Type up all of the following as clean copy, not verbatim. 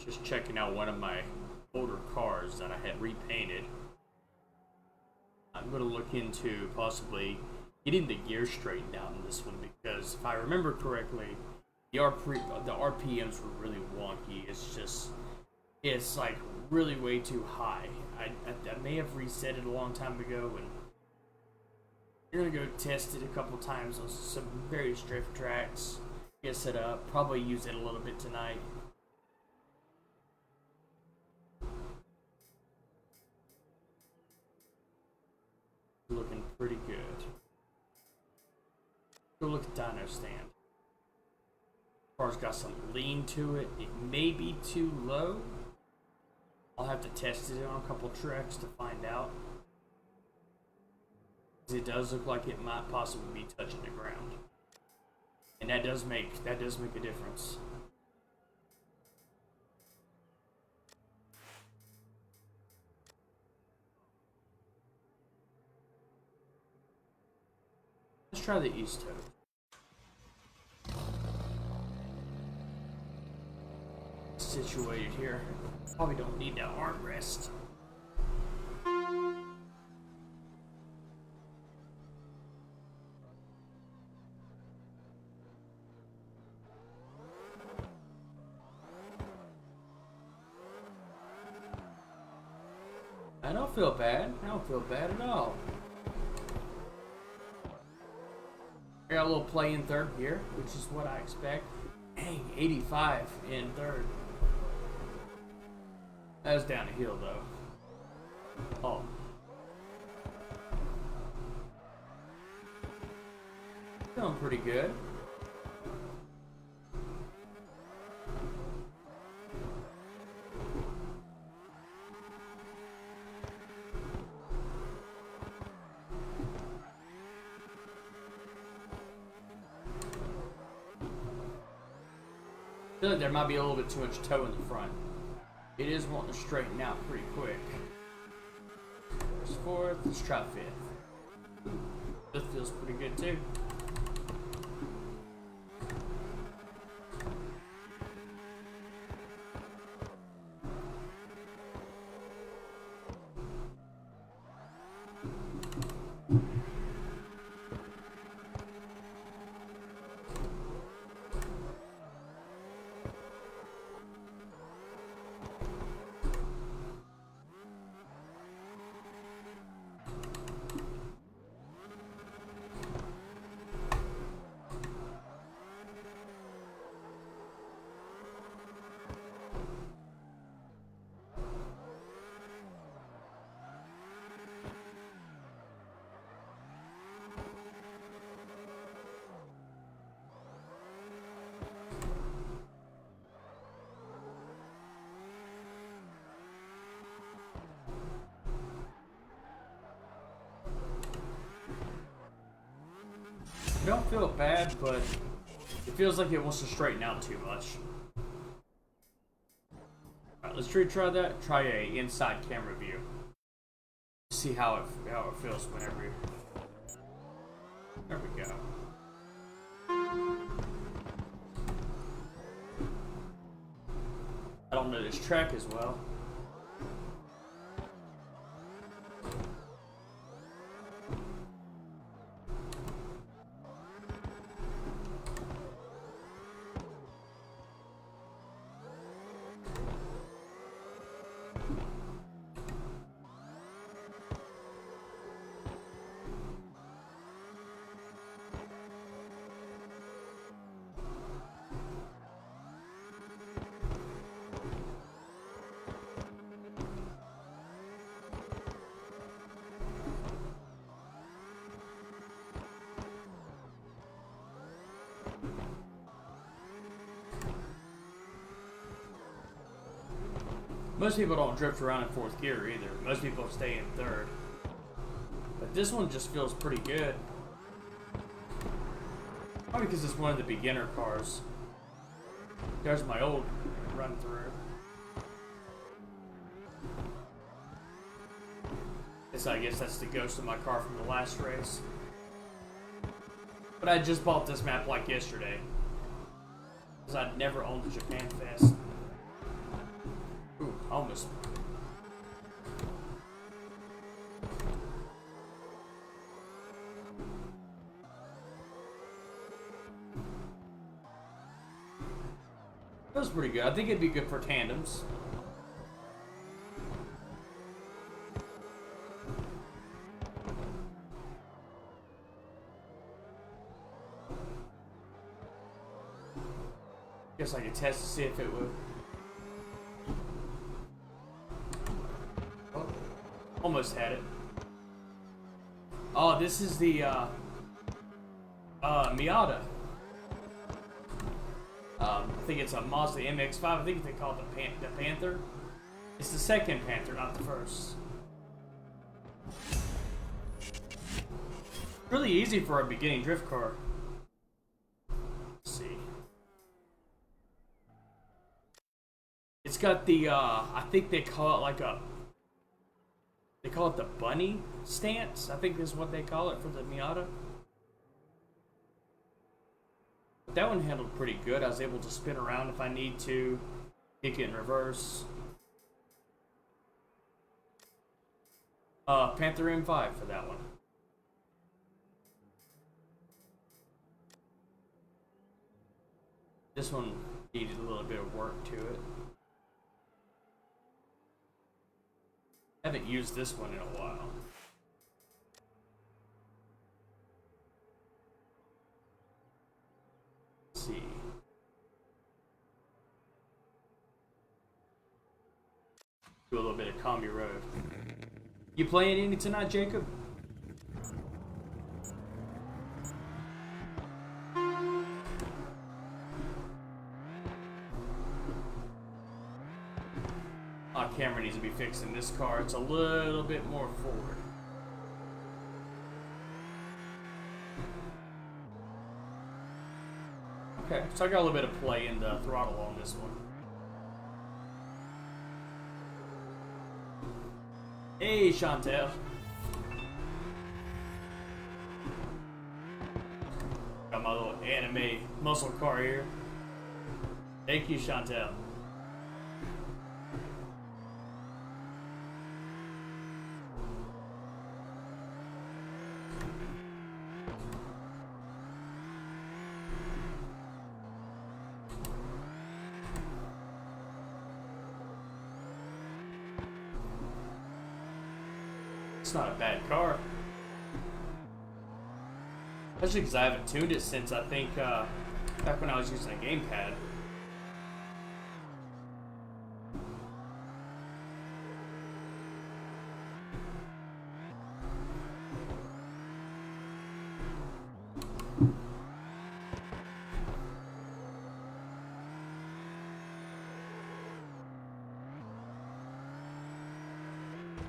Just checking out one of my older cars that I had repainted. I'm going to look into possibly getting the gear straightened out in this one because if I remember correctly, the RPMs were really wonky. It's like really way too high. I may have reset it a long time ago, and you're going to go test it a couple times on some various drift tracks, get set up, probably use it a little bit tonight. Looking pretty good. Go look at dyno stand. Car's got some lean to it. It may be too low. I'll have to test it on a couple tracks to find out. It does look like it might possibly be touching the ground, and that does make a difference. Let's try the East toe. Situated here. Probably don't need that armrest. I don't feel bad. I don't feel bad at all. I got a little play in third gear, which is what I expect. Dang, 85 in third. That was down the hill though. Oh. Feeling pretty good. I feel like there might be a little bit too much toe in the front. It is wanting to straighten out pretty quick. There's fourth, let's try fifth. Fifth feels pretty good too. I don't feel bad, but it feels like it wants to straighten out too much. Alright, let's try that. Try a inside camera view. See how it feels whenever you... There we go. I don't know this track as well. Most people don't drift around in fourth gear either. Most people stay in third. But this one just feels pretty good. Probably because it's one of the beginner cars. There's my old run through. I guess that's the ghost of my car from the last race. But I just bought this map like yesterday. Because I'd never owned a Japan Fest. Almost. That was pretty good. I think it'd be good for tandems. Guess I could test to see if it would. Oh, almost had it. Oh, this is the Miata. I think it's a Mazda MX-5. I think they call it the Panther. It's the second Panther, not the first. Really easy for a beginning drift car. Let's see. It's got the, I think they call it like a, they call it the bunny stance. I think is what they call it for the Miata. But that one handled pretty good. I was able to spin around if I need to, kick it in reverse. Panther M5 for that one. This one needed a little bit of work to it. Haven't used this one in a while. Let's see. Do a little bit of Combi Road. You playing any tonight, Jacob? Camera needs to be fixed in this car. It's a little bit more forward. Okay, so I got a little bit of play in the throttle on this one. Hey, Chantel. Got my little anime muscle car here. Thank you, Chantel. It's not a bad car. Especially because I haven't tuned it since I think back when I was using a gamepad.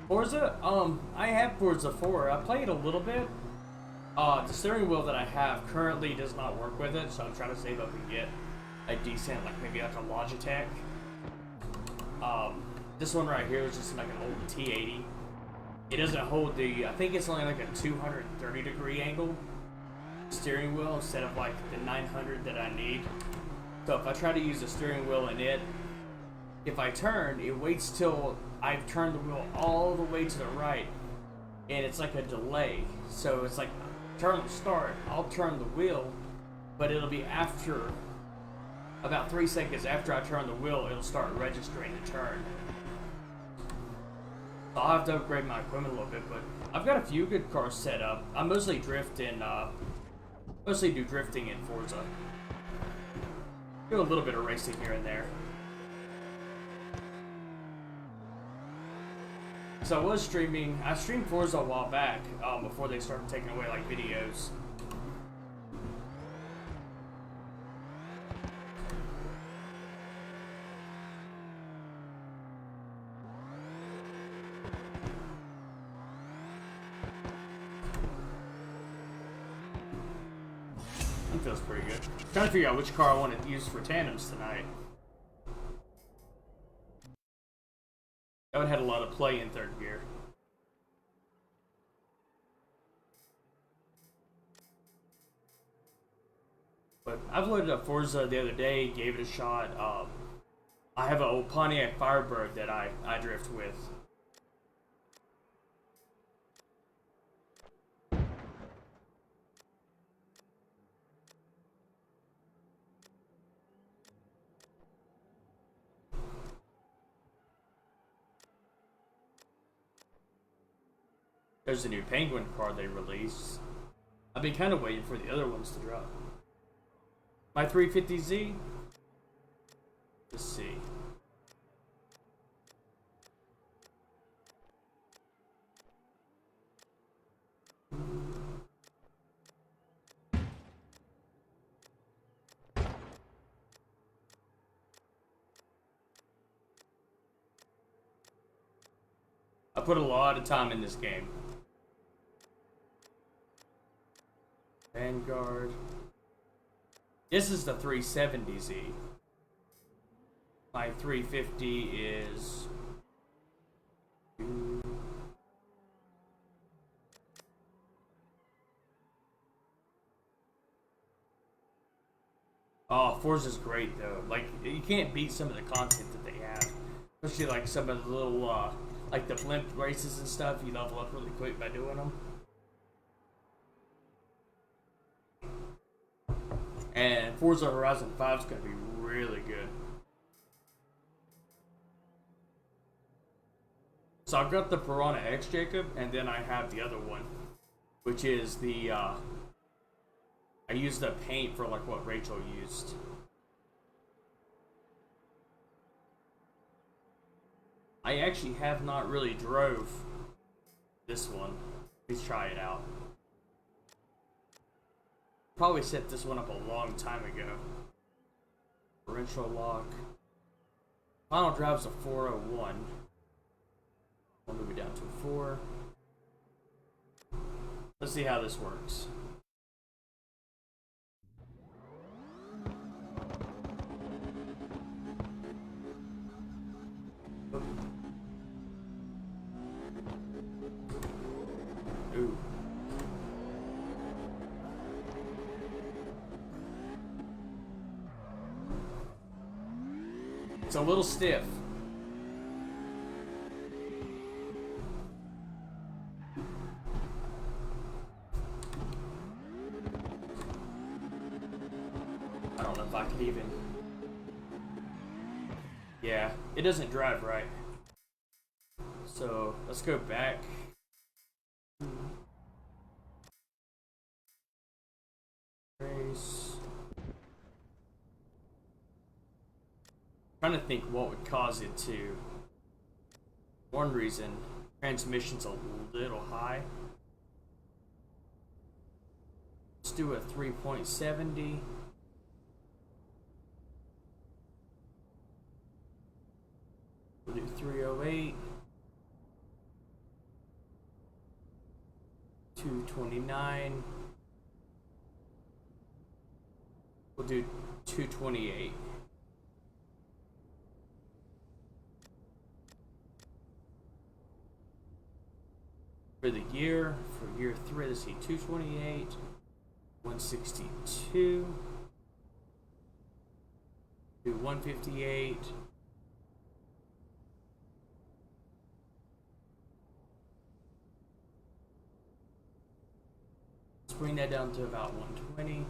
Forza? I have Forza 4. I played a little bit. The steering wheel that I have currently does not work with it, so I'm trying to save up and get a decent, like maybe like a Logitech. This one right here is just like an old T80. It doesn't hold the, I think it's only like a 230 degree angle steering wheel instead of like the 900 that I need. So if I try to use the steering wheel in it, if I turn, it waits till I've turned the wheel all the way to the right, and it's like a delay. So it's like, turn start, I'll turn the wheel, but it'll be after, about 3 seconds after I turn the wheel, it'll start registering the turn. So I'll have to upgrade my equipment a little bit, but I've got a few good cars set up. I mostly drift in, mostly do drifting in Forza. Do a little bit of racing here and there. So I was streaming, I streamed Forza a while back, before they started taking away like videos. That feels pretty good. Trying to figure out which car I want to use for tandems tonight. That one had a lot of play in third gear. But I've loaded up Forza the other day, gave it a shot. I have an old Pontiac Firebird that I drift with. There's a new Penguin car they released. I've been kind of waiting for the other ones to drop. My 350Z? Let's see. I put a lot of time in this game. Vanguard. This is the 370Z. My 350 is... Oh, Forza's great though. Like, you can't beat some of the content that they have. Especially like some of the little, like the blimp races and stuff. You level up really quick by doing them. And Forza Horizon 5 is going to be really good. So I've got the Piranha X, Jacob, and then I have the other one, which is the, I used the paint for like what Rachel used. I actually have not really drove this one. Let's try it out. Probably set this one up a long time ago. Differential lock. Final drive's a 401. I'll move it down to a 4. Let's see how this works. Ooh. It's a little stiff. I don't know if I could even... Yeah, it doesn't drive right. So, let's go back. Race. Trying to think what would cause it to. One reason, transmission's a little high. Let's do a 3.70. We'll do 308. 229. We'll do 228. For the year, for year 3, let's see, 228, 162, do 158, let's bring that down to about 120.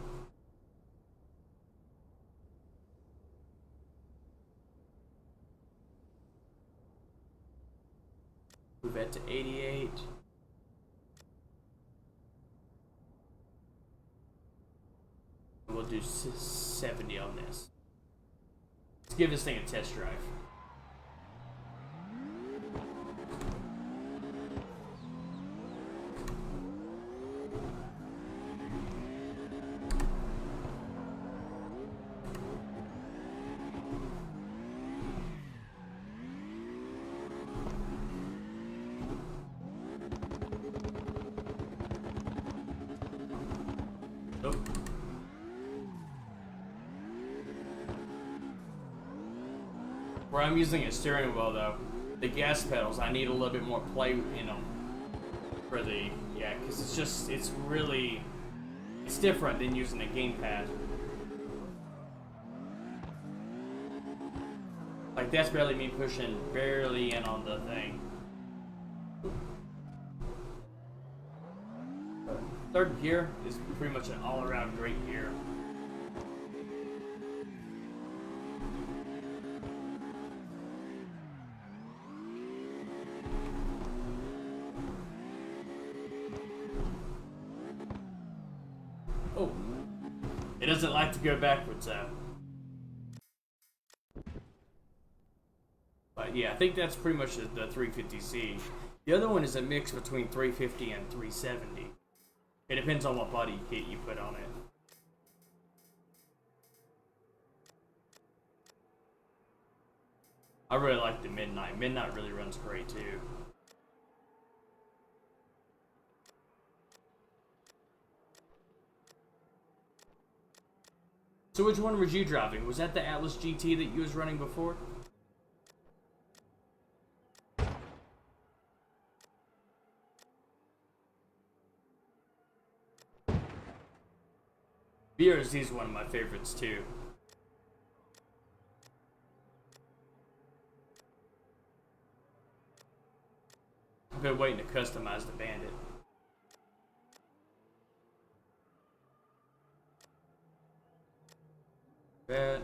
Move that to 88. We'll do 70 on this. Let's give this thing a test drive. Oh. Where I'm using a steering wheel though, the gas pedals, I need a little bit more play in them for the, yeah, because it's just, it's really, it's different than using a gamepad. that's barely me pushing barely in on the thing. Third gear is pretty much an all-around great gear. Oh, it doesn't like to go backwards though. But yeah, I think that's pretty much the 350Z. The other one is a mix between 350 and 370. It depends on what body kit you put on it. I really like the Midnight. Midnight really runs great too. So which one was you driving? Was that the Atlas GT that you was running before? BRZ is one of my favorites too. I've been waiting to customize the Bandit. Bad.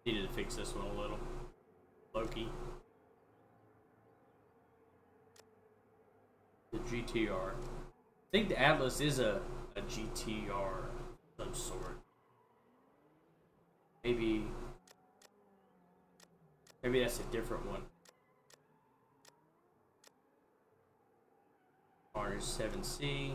Needed to fix this one a little. Loki. The GTR. I think the Atlas is a GTR of some sort. Maybe that's a different one. R7C.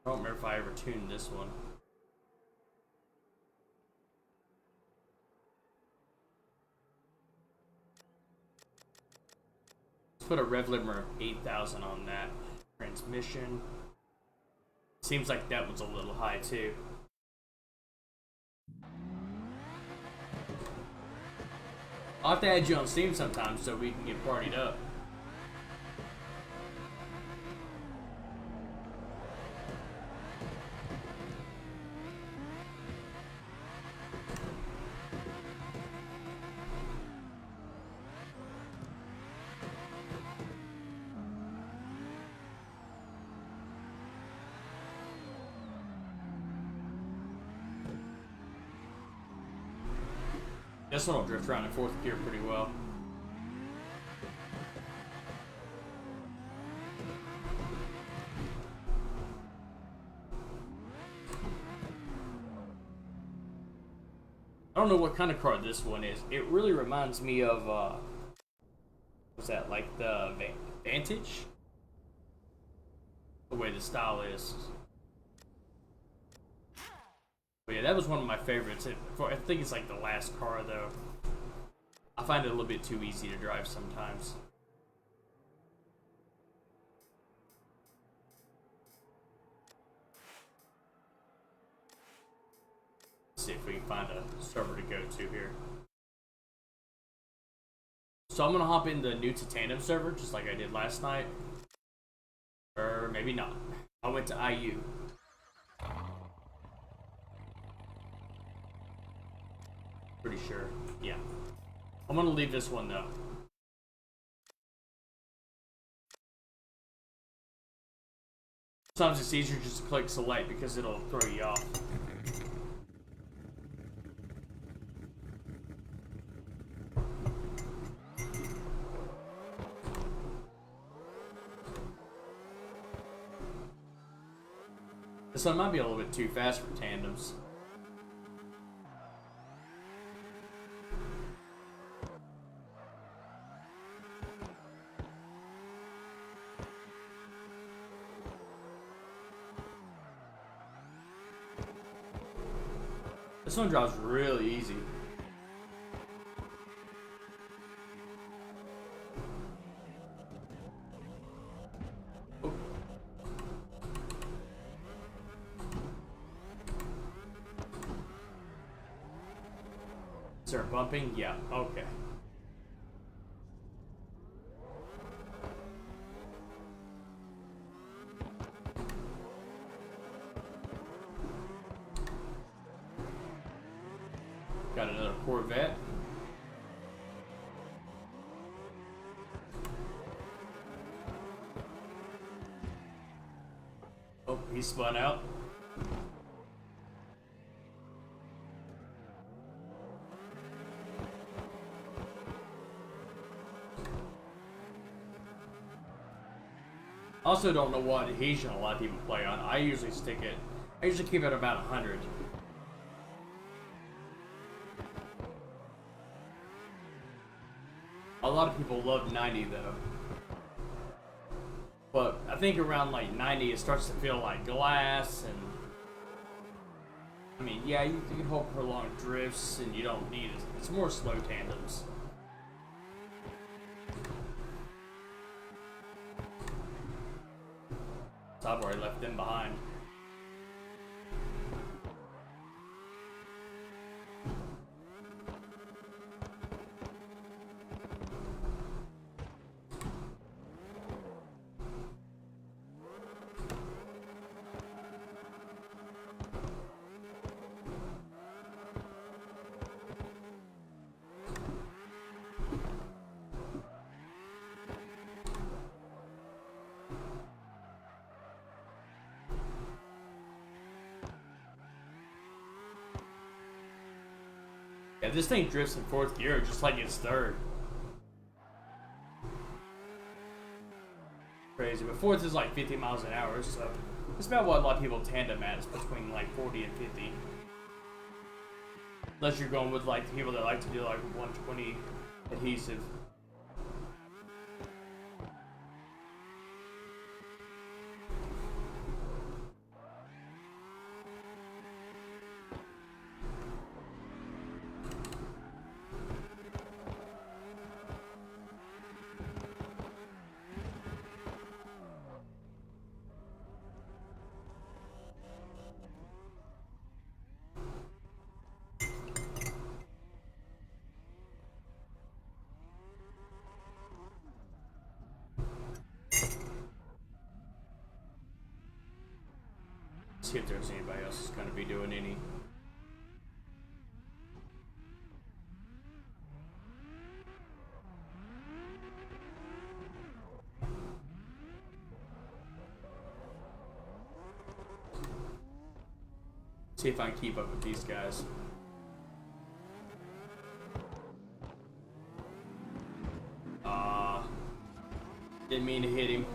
I don't remember if I ever tuned this one. Let's put a rev limiter 8,000 on that. Transmission. Seems like that was a little high too. I'll have to add you on Steam sometime so we can get partied up. This one will drift around in fourth gear pretty well. I don't know what kind of car this one is. It really reminds me of, what's that, like the Vantage? The way the style is. But yeah, that was one of my favorites. I think it's like the last car though. I find it a little bit too easy to drive sometimes. Let's see if we can find a server to go to here. So I'm gonna hop in the new Titanium server just like I did last night. Or maybe not. I went to IU. Pretty sure. Yeah. I'm gonna leave this one though. Sometimes it's easier just to click select because it'll throw you off. This one might be a little bit too fast for tandems. This one drives really easy. Oh. Is there bumping? Yeah, okay. Got another Corvette. Oh, he spun out. Also don't know what adhesion a lot of people play on. I usually keep it about 100. A lot of people love 90 though. But I think around like 90 it starts to feel like glass, and I mean, yeah, you can hold prolonged drifts and you don't need it. It's more slow tandems. So I've already left them behind. Yeah, this thing drifts in fourth gear just like it's third. Crazy, but fourth is like 50 miles an hour, so it's about what a lot of people tandem at. It's between like 40 and 50. Unless you're going with like the people that like to do like 120 adhesive. See if there's anybody else that's going to be doing any. See if I can keep up with these guys. Didn't mean to hit him.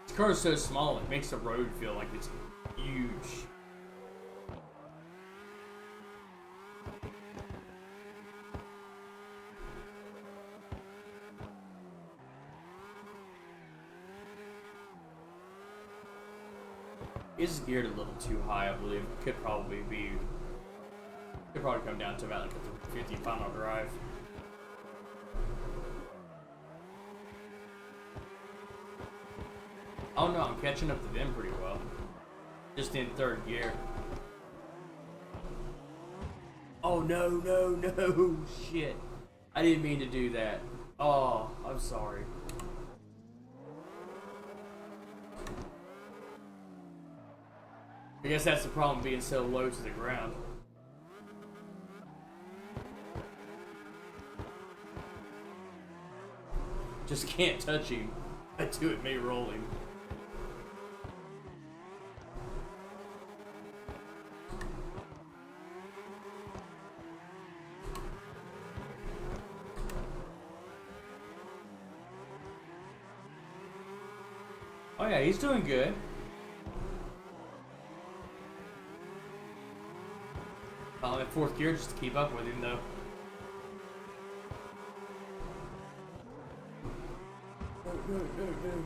This car is so small, it makes the road feel like it's huge. It's geared a little too high, I believe. Could probably come down to about like a 50 final drive. Oh no, I'm catching up to them pretty well. Just in third gear. Oh no, no, no, shit. I didn't mean to do that. Oh, I'm sorry. I guess that's the problem, being so low to the ground. Just can't touch him. I do it may roll him. Oh yeah, he's doing good. I'm in fourth gear just to keep up with him though. No, no, no, no.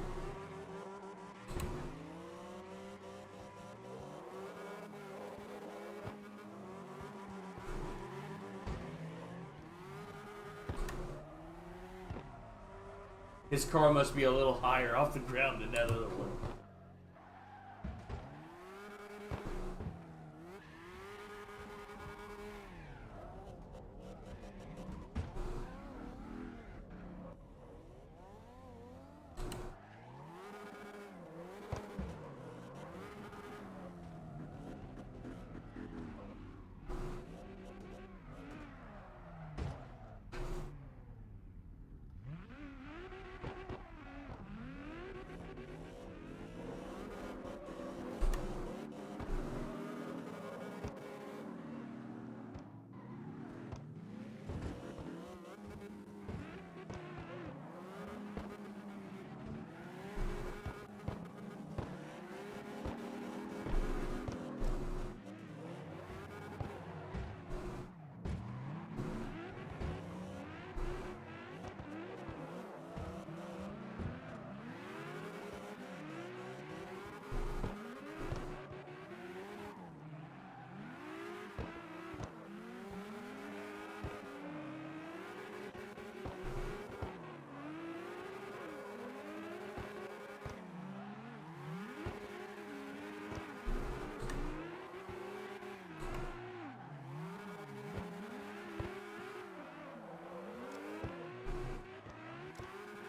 His car must be a little higher off the ground than that other one.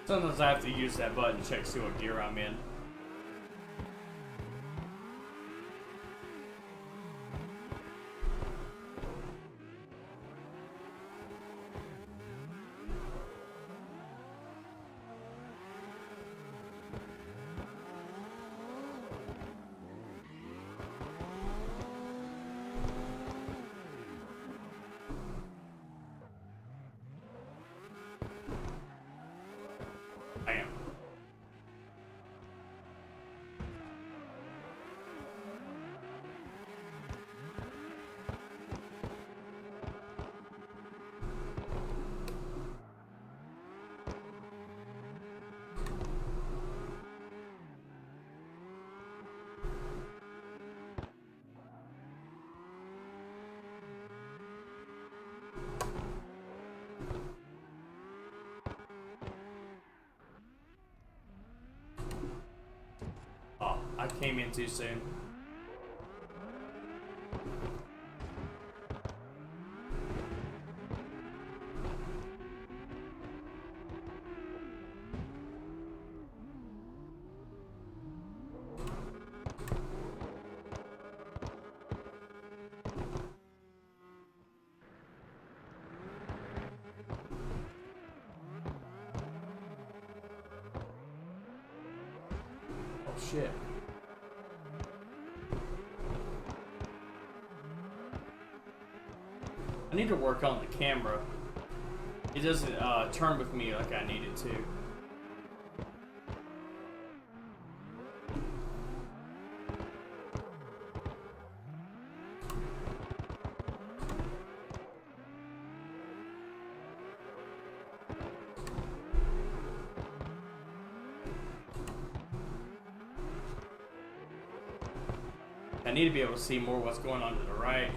Sometimes I have to use that button to check see what gear I'm in. I am. Oh, I came in too soon. Oh shit. I need to work on the camera. It doesn't turn with me like I need it to. I need to be able to see more what's going on to the right.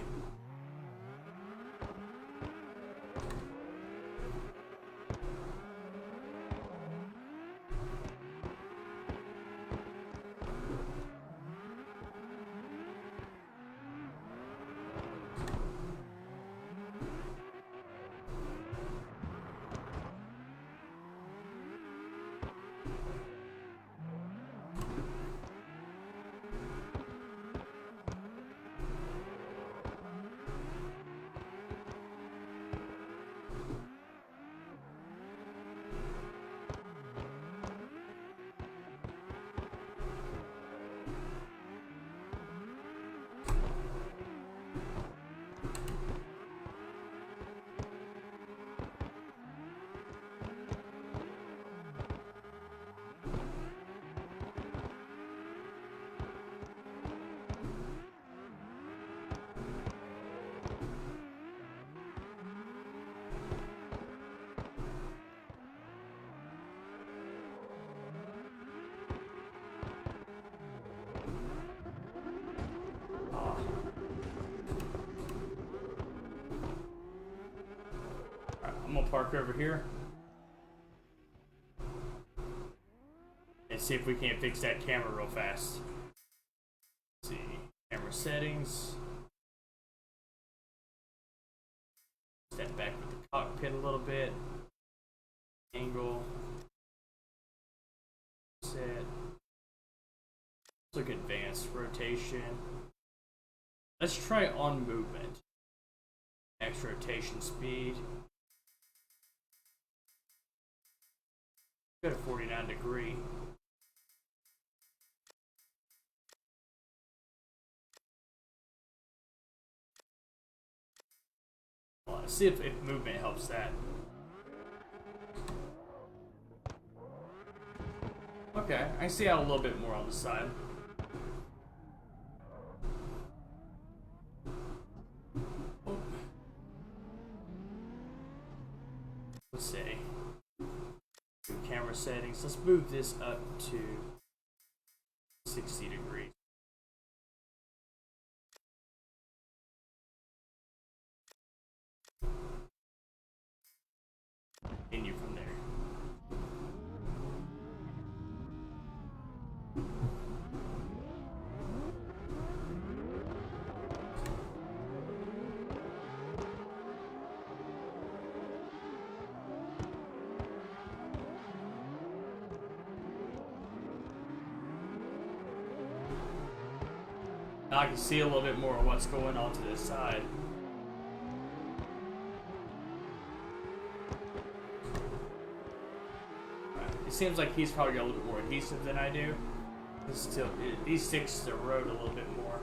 I'm gonna park over here. Let's see if we can't fix that camera real fast. Let's see. Camera settings. Step back with the cockpit a little bit. Angle. Set. Let's look at advanced rotation. Let's try on movement. Max rotation speed. Go to 49°. Well, let's see if movement helps that. Okay, I see out a little bit more on the side. Oh. Let's see. Camera settings. Let's move this up to 60°. Continue from there. Now I can see a little bit more of what's going on to this side. It seems like he's probably got a little bit more adhesive than I do. Still, he sticks to the road a little bit more.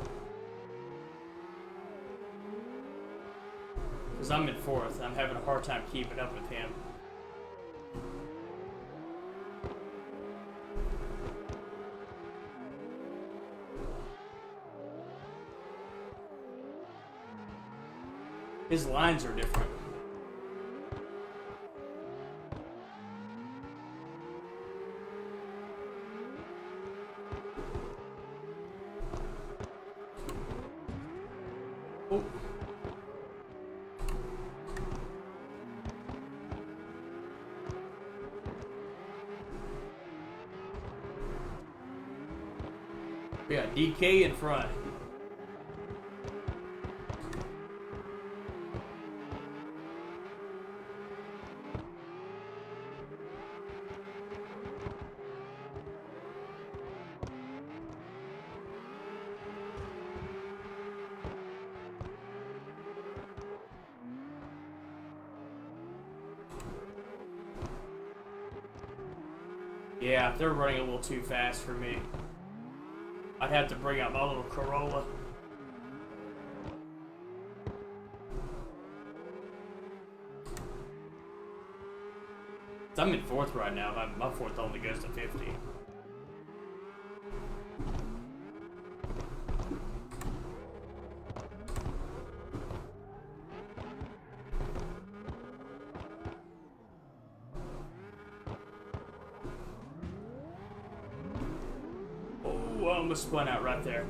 Because I'm in fourth, I'm having a hard time keeping up with him. His lines are different. Oh. We got DK in front. Yeah, they're running a little too fast for me. I'd have to bring out my little Corolla. I'm in fourth right now. My fourth only goes to 50. Oh, I almost spun out right there.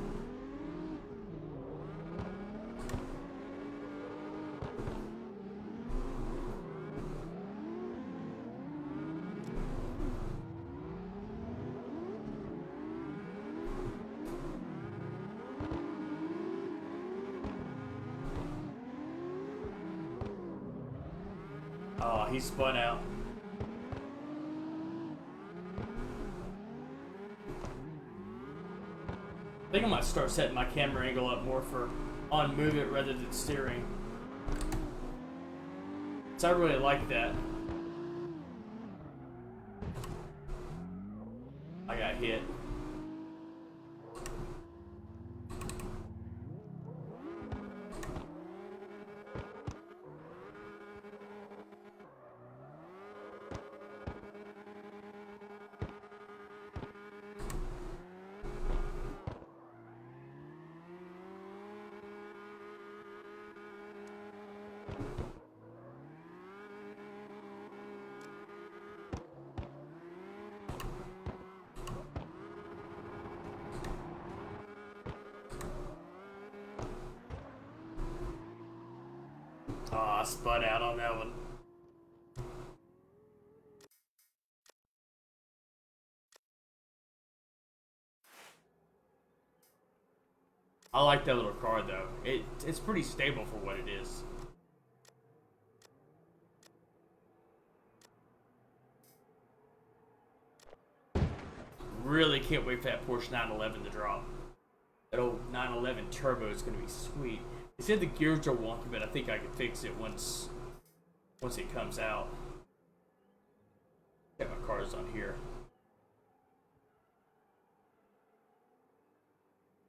Oh, he spun out. I think I might start setting my camera angle up more for on movement rather than steering. So I really like that. I got hit. Oh, I spun out on that one. I like that little car though. It's pretty stable for what it is. Really can't wait for that Porsche 911 to drop. That old 911 turbo is gonna be sweet. They said the gears are wonky, but I think I can fix it once it comes out. Got my cars on here.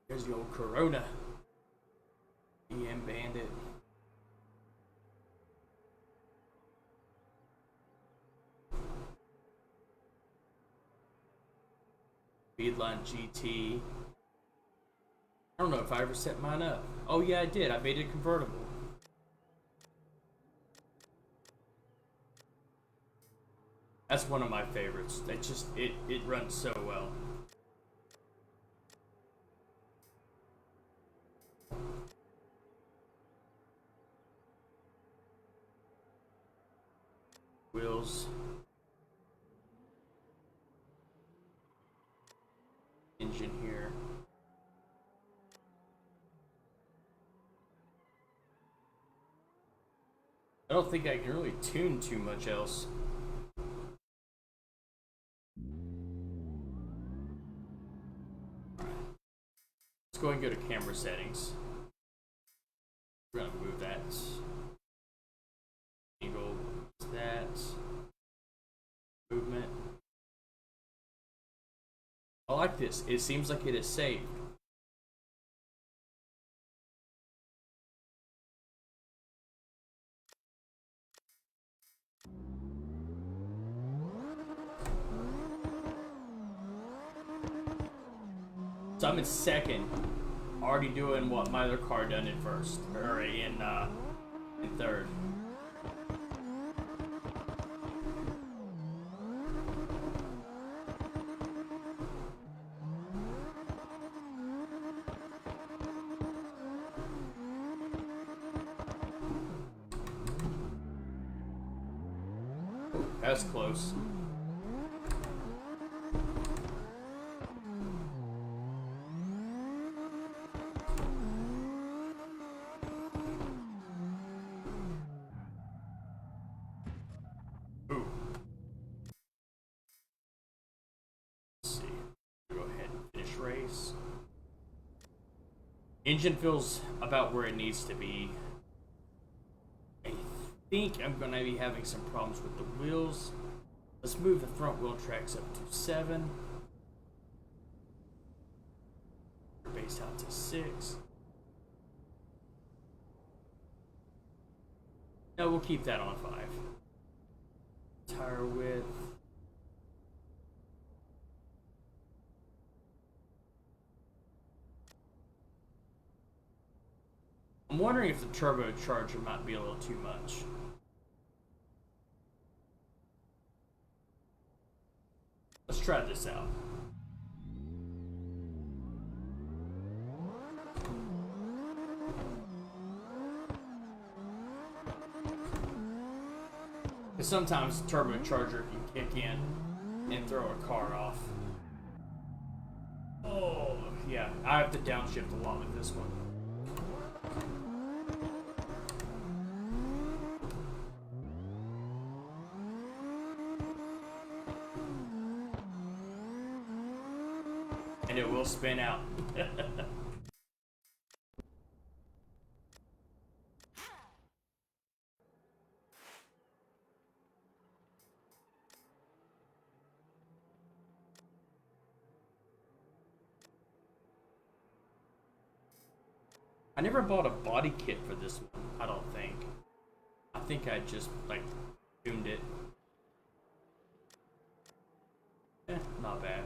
There's the old Corona. EM Bandit. Speedline GT. I don't know if I ever set mine up. Oh yeah, I did. I made it convertible. That's one of my favorites. It runs so well. Wheels. Engine here. I don't think I can really tune too much else. Let's go and go to camera settings. We're gonna move that. Angle, that. Movement. I like this. It seems like it is saved. So I'm in second, already doing what my other car done in first, or in third. That's close. Ooh. Let's see. Go ahead and finish race. Engine feels about where it needs to be. I think I'm going to be having some problems with the wheels. Let's move the front wheel tracks up to 7. Base out to 6. No, we'll keep that on 5. Tire width. I'm wondering if the turbocharger might be a little too much. Let's try this out. Because sometimes the turbocharger can kick in and throw a car off. Oh, yeah. I have to downshift a lot with this one. And it will spin out. I never bought a body kit for this one, I don't think. I think I just, like, tuned it. Not bad.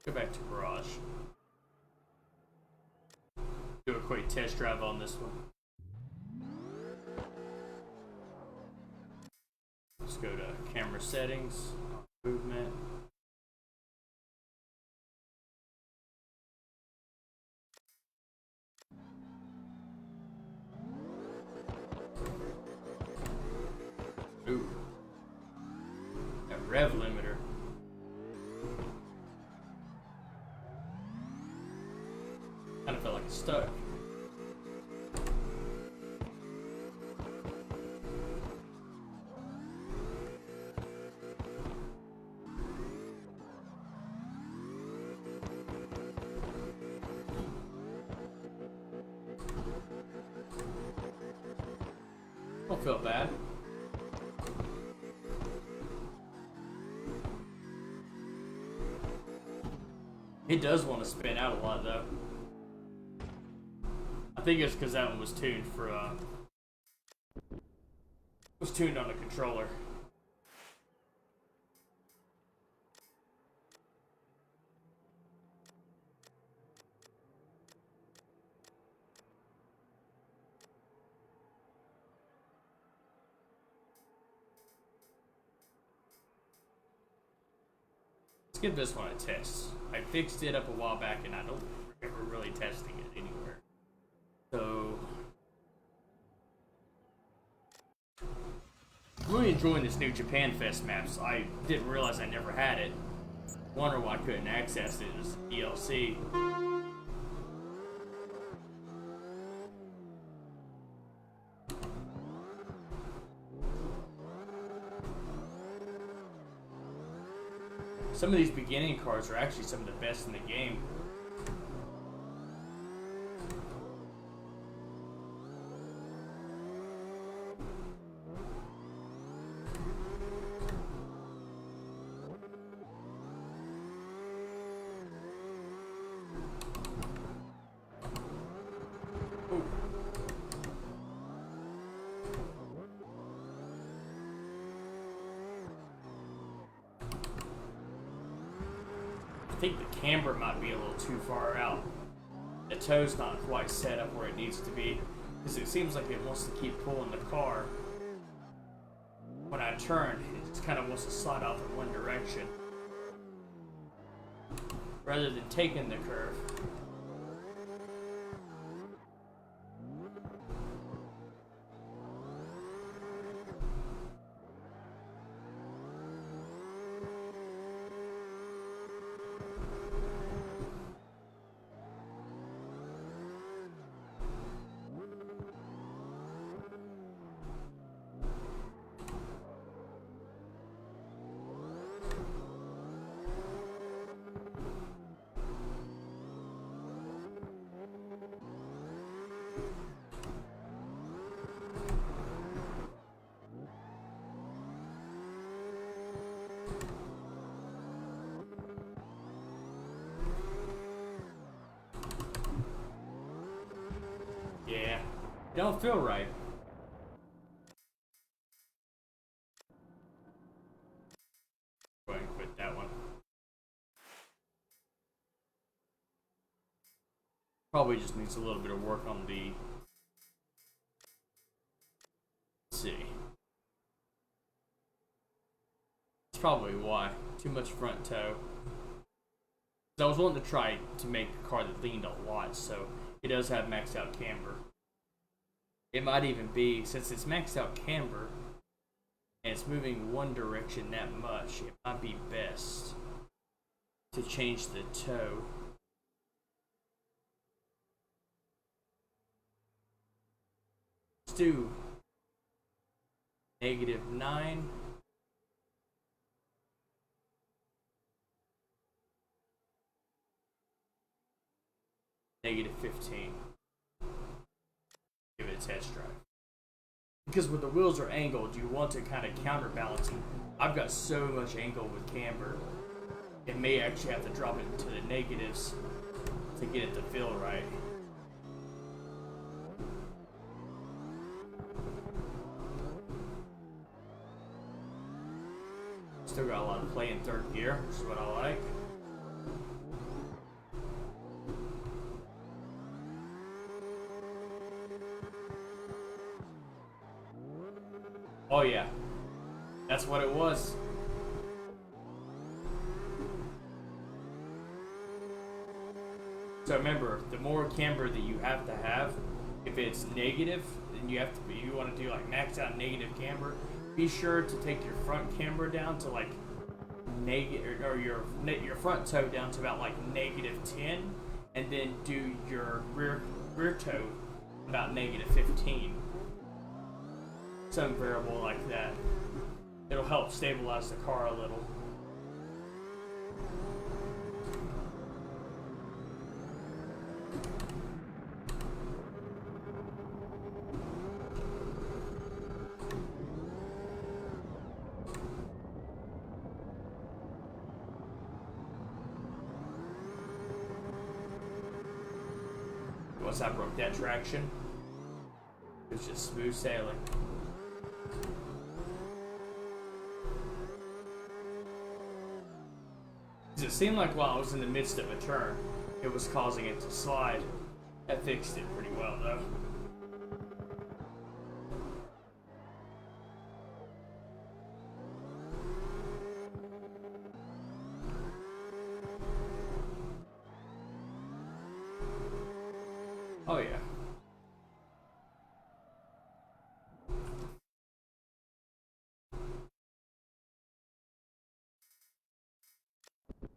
Go back to garage. Do a quick test drive on this one. go to camera settings, movement. Ooh. A rev limiter. Kind of felt like it's stuck. Don't feel bad. It does want to spin out a lot though. I think it's because that one was tuned for was tuned on a controller. Let's give this one a test. I fixed it up a while back and I don't remember really testing it anywhere. So I'm really enjoying this new Japan Fest maps. I didn't realize I never had it. Wonder why I couldn't access it as DLC. Some of these beginning cars are actually some of the best in the game. I think the camber might be a little too far out. The toe's not quite set up where it needs to be, because it seems like it wants to keep pulling the car. When I turn, it just kind of wants to slide off in one direction, rather than taking the curve. Yeah, don't feel right. Go ahead and quit that one. Probably just needs a little bit of work on the. Let's see. It's probably why. Too much front toe. I was wanting to try to make a car that leaned a lot, so it does have maxed out camber. It might even be, since it's maxed out camber and it's moving one direction that much, it might be best to change the toe. Let's do -9. -15. Give it a test drive. Because when the wheels are angled, you want to kind of counterbalance them. I've got so much angle with camber, it may actually have to drop it into the negatives to get it to feel right. Still got a lot of play in third gear, which is what I like. Oh yeah, That's what it was. So remember, the more camber that you have to have, if it's negative, then you have to be, you want to do like max out negative camber. Be sure to take your front camber down to like negative, or your front toe down to about like -10, and then do your rear toe about -15. Some variable like that. It'll help stabilize the car a little. Once I broke that traction, it was just smooth sailing. It seemed like while I was in the midst of a turn, it was causing it to slide. That fixed it pretty well, though. Oh, yeah.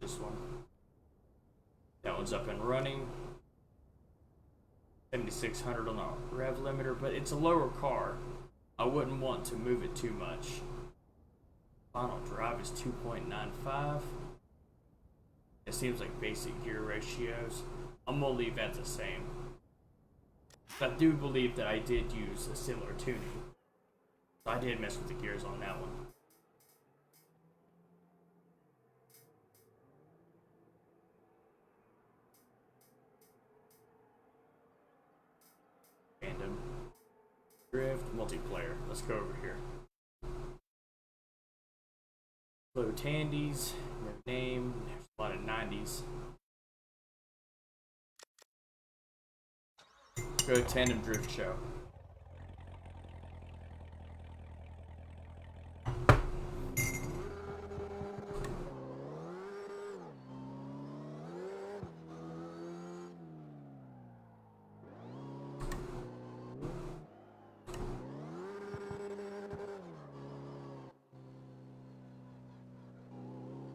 This one. That one's up and running. 7,600 on the rev limiter, but it's a lower car. I wouldn't want to move it too much. Final drive is 2.95. It seems like basic gear ratios. I'm gonna leave that the same. I do believe that I did use a similar tuning. So I did mess with the gears on that one. Random drift multiplayer. Let's go over here. Low Tandies, no name. There's a lot of 90s. Go tandem drift show.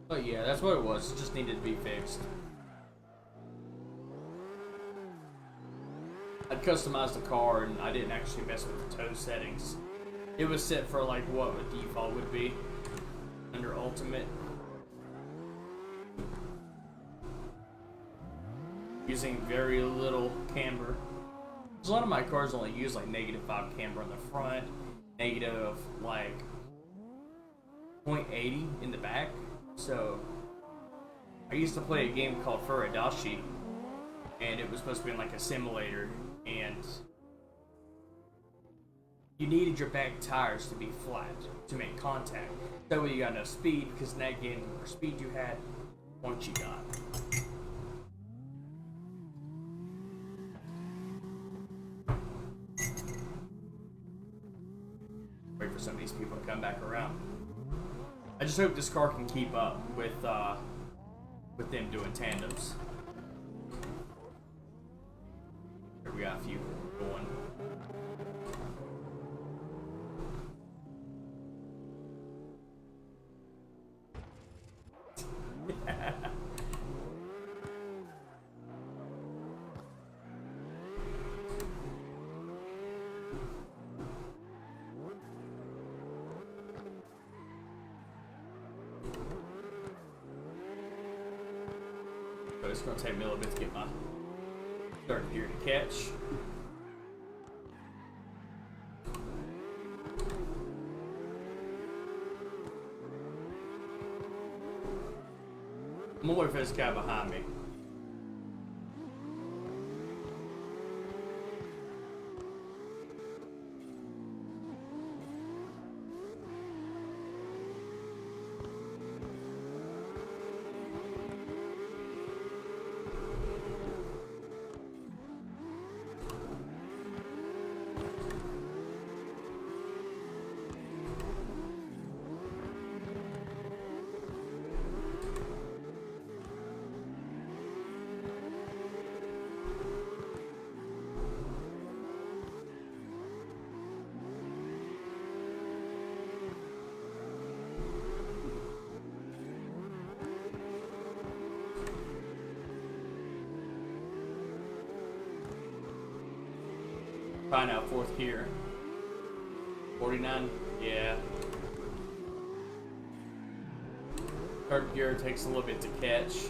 But yeah, that's what it was. It just needed to be fixed. I'd customized the car and I didn't actually mess with the toe settings. It was set for like what a default would be under Ultimate. Using very little camber. A lot of my cars only use like -5 camber on the front, negative like 0.80 in the back. So I used to play a game called Furadashi, and it was supposed to be like a simulator, and you needed your back tires to be flat to make contact. That way you got enough speed, because in that game, the more speed you had, the more points you got. Wait for some of these people to come back around. I just hope this car can keep up with them doing tandems. Here we got a few going. But it's going to take me a little bit to get my third gear to catch. I'm gonna wait for this guy behind me. Trying out fourth gear. 49, yeah. Third gear takes a little bit to catch.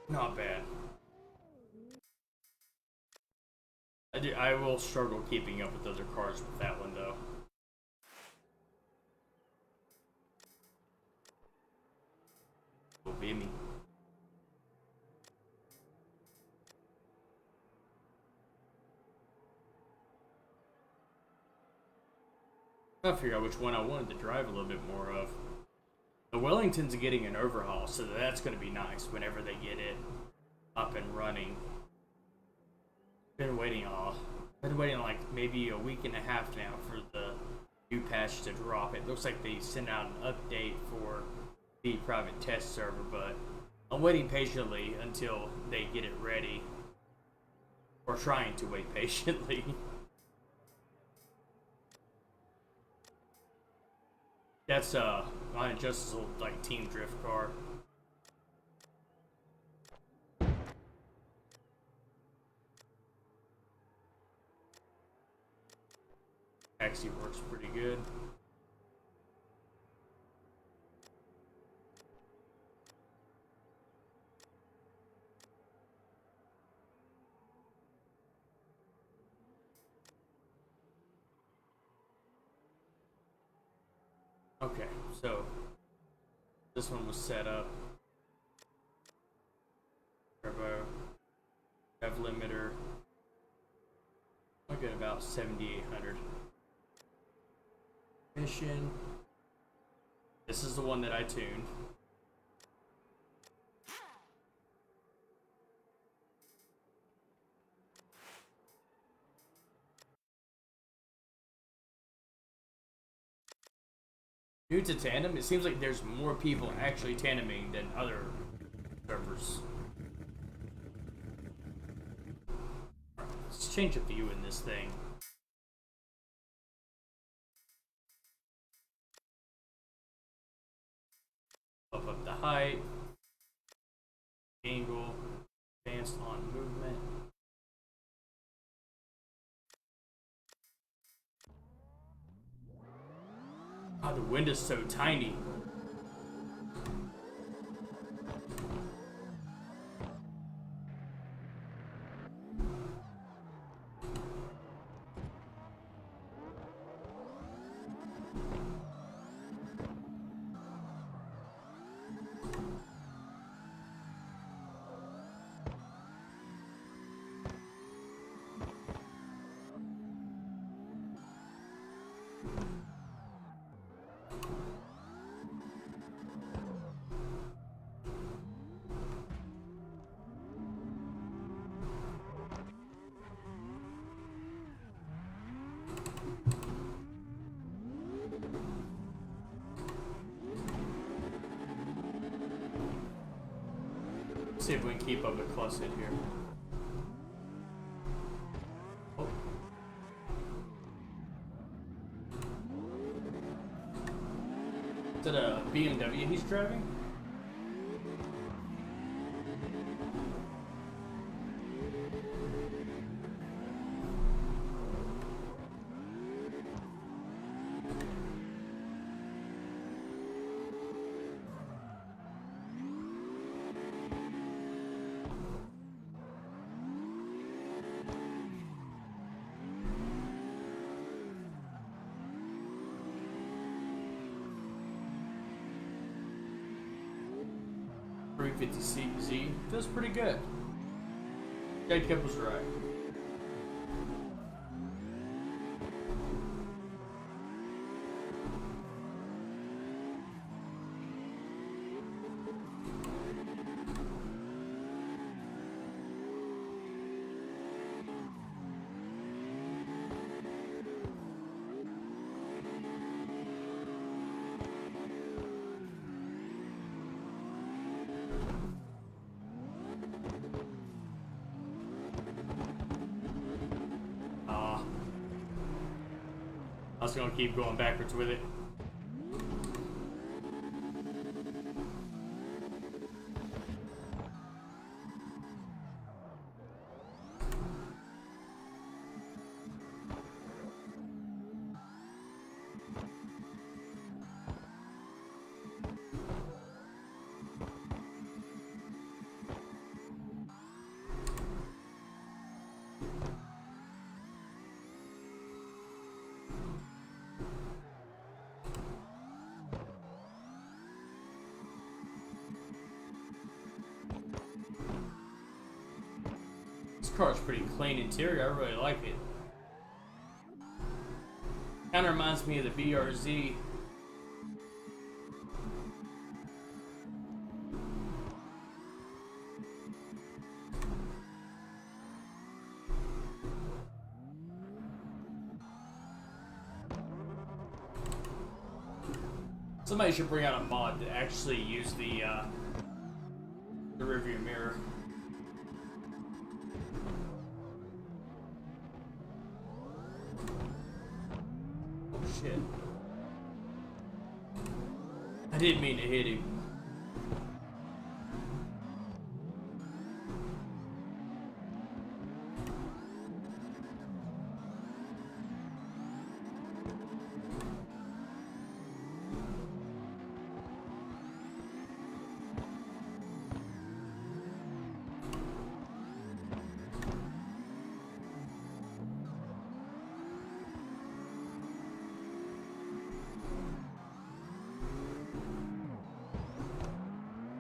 Not bad. I will struggle keeping up with other cars with that one though. Will be me. I gotta figure out which one I wanted to drive a little bit more of. The Wellington's getting an overhaul, so that's going to be nice whenever they get it up and running. Been waiting like maybe a week and a half now for the new patch to drop. It looks like they sent out an update for the private test server, but I'm waiting patiently until they get it ready. Or trying to wait patiently. That's mine just old like team drift car. Actually works pretty good. Okay, so this one was set up. Turbo, rev limiter. I get about 7,800. Mission. This is the one that I tuned. Due to tandem, it seems like there's more people actually tandeming than other servers. Let's change up the view in this thing. Up the height, angle, advanced on movement. Oh, the wind is so tiny. See if we can keep up the clutch in here. Oh. Is that a BMW he's driving? Z feels pretty good. Jacob was right. was gonna keep going backwards with it. This car's pretty clean interior. I really like it. Kind of reminds me of the BRZ. Somebody should bring out a mod to actually use the rearview mirror. Oh shit! I didn't mean to hit him.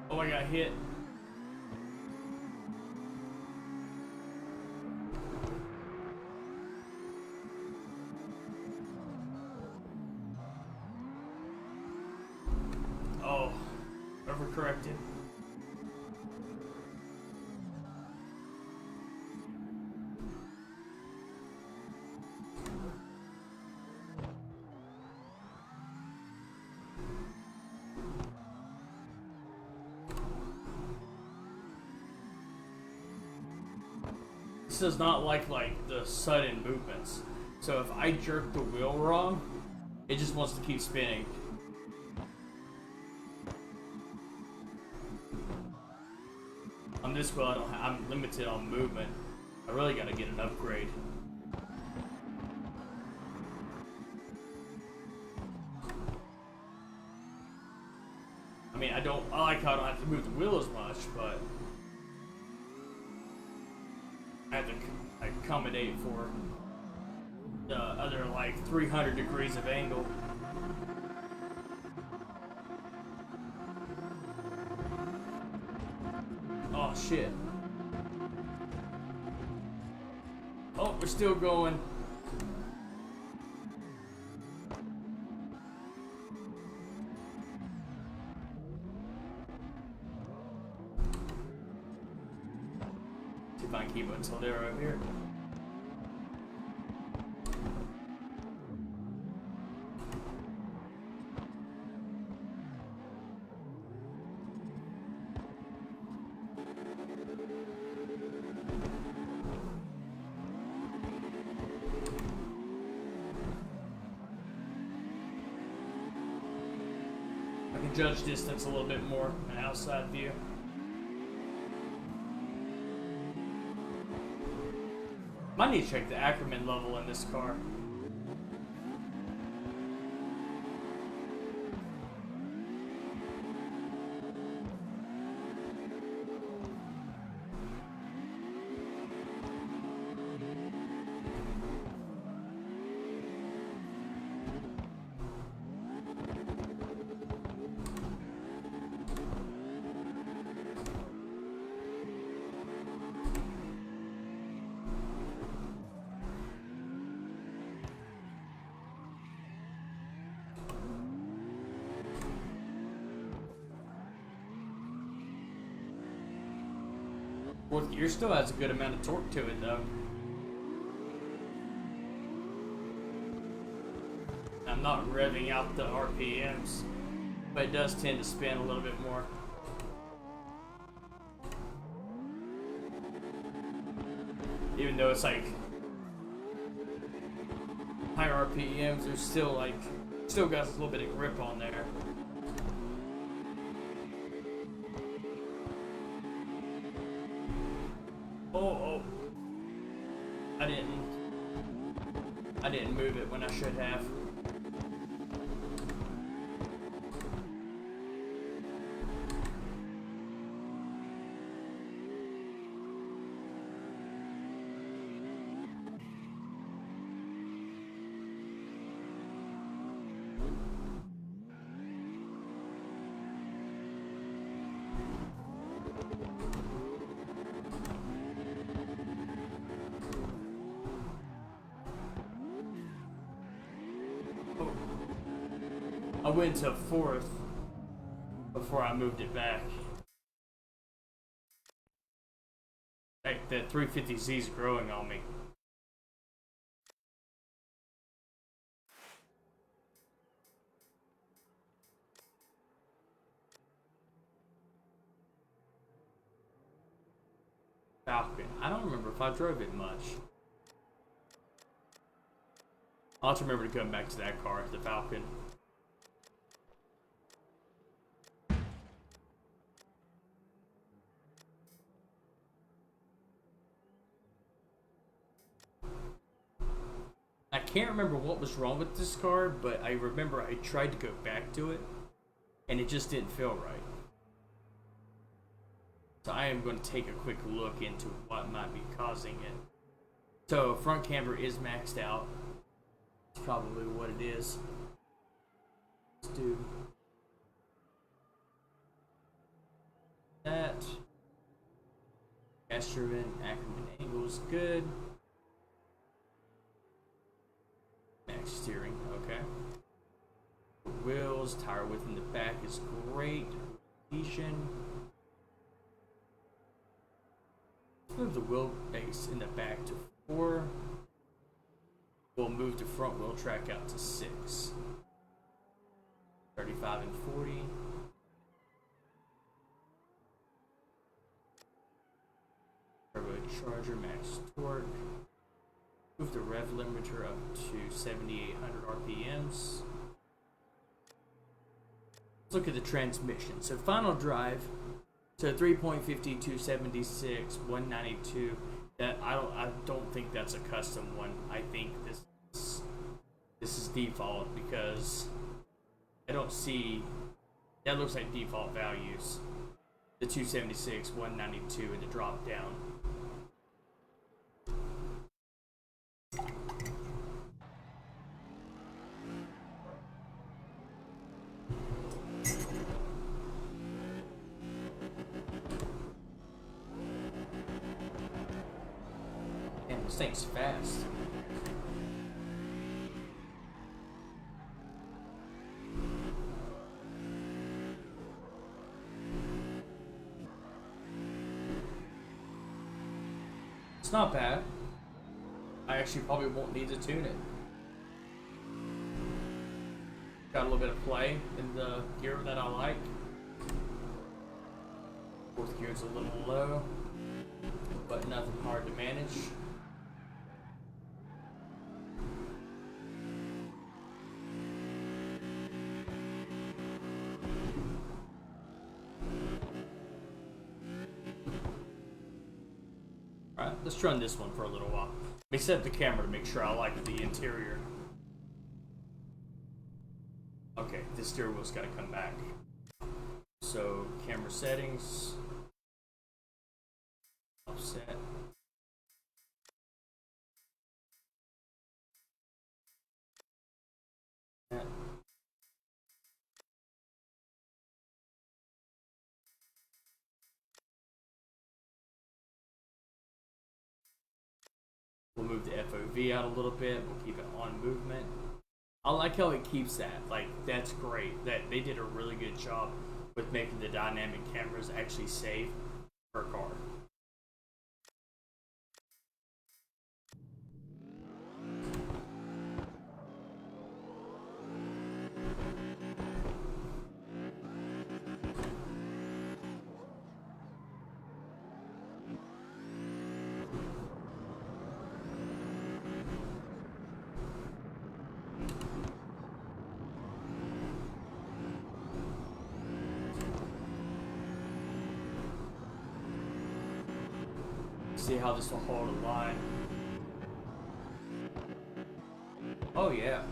Oh, I got hit. Oh, overcorrected. This does not like the sudden movements. So if I jerk the wheel wrong, it just wants to keep spinning. On this wheel, I'm limited on movement. I really gotta get an upgrade. I mean, I like how I don't have to move the wheel as much, but I have to accommodate for the other like 300 degrees of angle. Oh shit. Oh, we're still going. See if I can keep it until they're over here. I can judge distance a little bit more, an outside view. Might need to check the Ackerman level in this car. Fourth gear still has a good amount of torque to it though. I'm not revving out the RPMs, but it does tend to spin a little bit more. Even though it's like high RPMs, there's still like, still got a little bit of grip on there. Oh, I didn't move it when I should have. I went to fourth before I moved it back. Like the 350Z's growing on me. Falcon. I don't remember if I drove it much. I'll have to remember to come back to that car, the Falcon. I can't remember what was wrong with this car, but I remember I tried to go back to it, and it just didn't feel right. So I am going to take a quick look into what might be causing it. So front camera is maxed out. It's probably what it is. Let's do that. Gas driven, Ackerman angle is good. Max steering, okay. Wheels, tire width in the back is great. Rotation. Move the wheelbase in the back to 4. We'll move the front wheel track out to 6. 35 and 40. Turbocharger max torque. Move the rev limiter up to 7,800 RPMs. Let's look at the transmission. So final drive. So 3.50, 276, 192. That I don't think that's a custom one. I think this is default because I don't see that looks like default values. The 276, 192, and the drop down. This thing's fast. It's not bad. I actually probably won't need to tune it. Got a little bit of play in the gear that I like. Fourth gear's a little low, but nothing hard to manage. Alright, let's run this one for a little while. Let me set the camera to make sure I like the interior. Okay, this steering wheel's gotta come back. So, camera settings. Offset. That. We'll move the FOV out a little bit. We'll keep it on movement. I like how it keeps that. Like, that's great. That they did a really good job with making the dynamic cameras actually safe per car. see how this will hold a line. Oh yeah.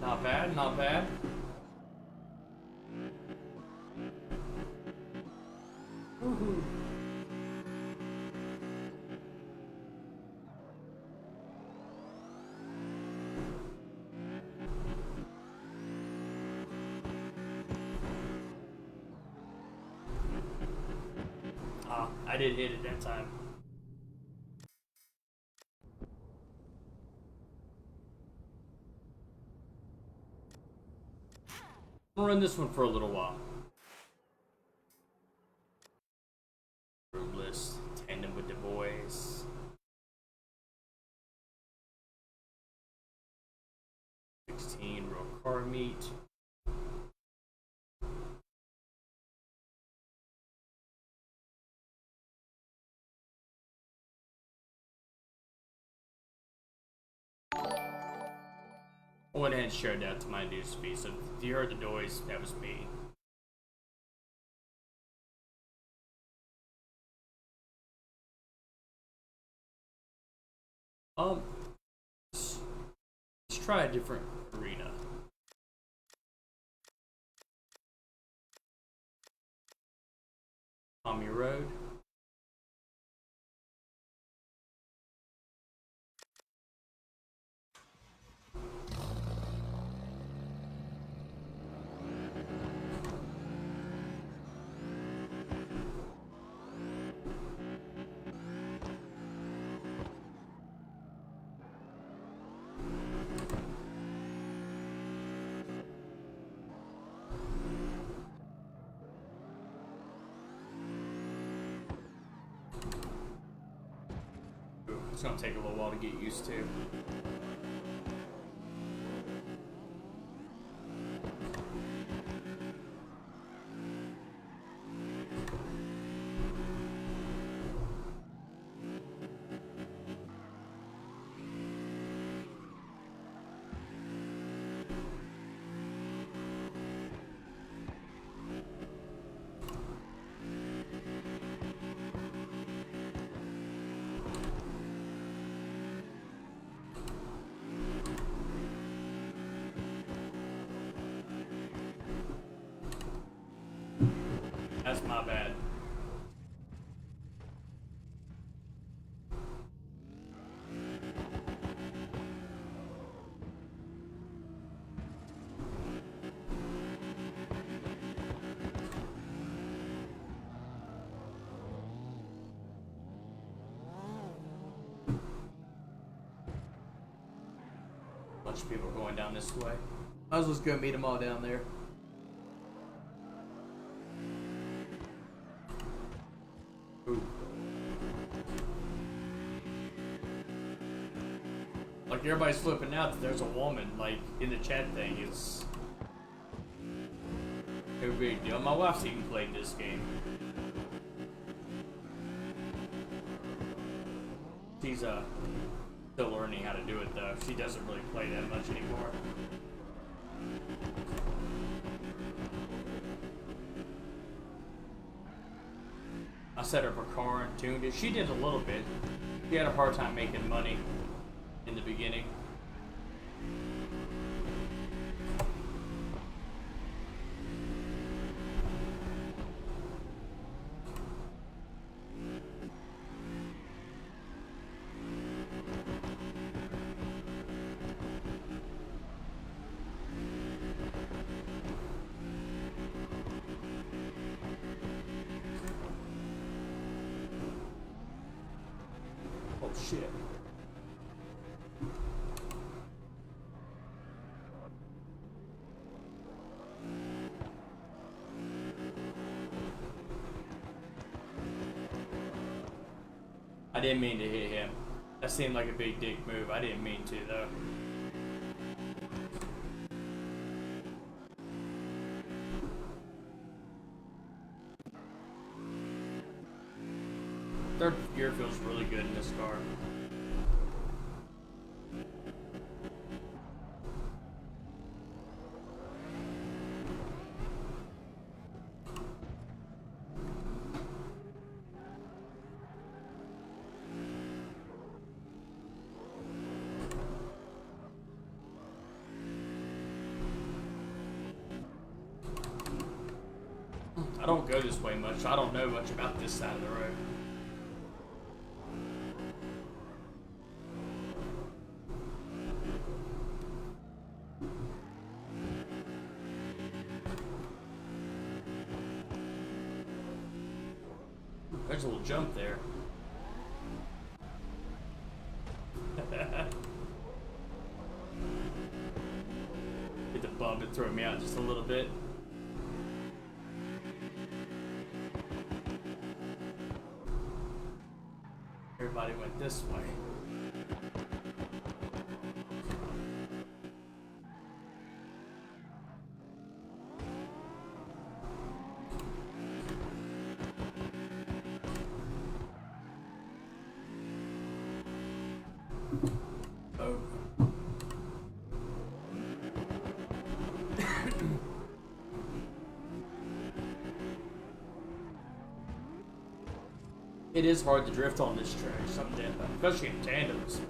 Not bad, not bad. Woohoo. Ah, I did hit it that time. I'll run this one for a little while. Room list, tandem with the boys. Real car meet. I went ahead and shared that to my newsfeed. So if you heard the noise, that was me. Let's try a different arena. Tommy Road. It's gonna take a little while to get used to. That's my bad. Bunch of people going down this way. I was just gonna meet them all down there. Ooh. Like everybody's flipping out that there's a woman like in the chat thing. It's no big deal. My wife's even played this game. She's still learning how to do it though. She doesn't really play that much anymore. I set up her car and tuned it. She did a little bit. She had a hard time making money in the beginning. Oh shit. I didn't mean to hit him. That seemed like a big dick move. I didn't mean to though. Third gear feels really good in this car. I don't go this way much, so I don't know much about this side of the road. There's a little jump there. Hit the bump and throw me out just a little bit. Everybody went this way. Oh. It is hard to drift on this track, especially in tandems.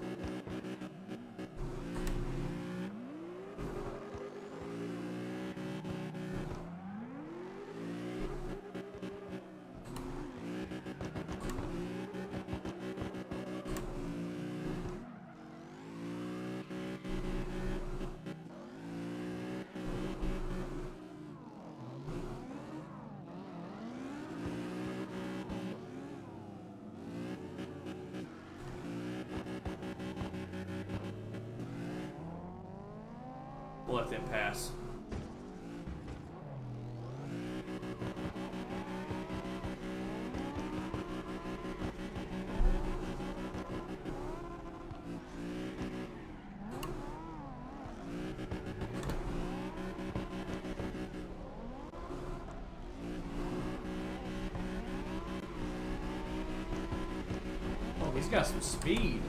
We'll let them pass. Oh, he's got some speed.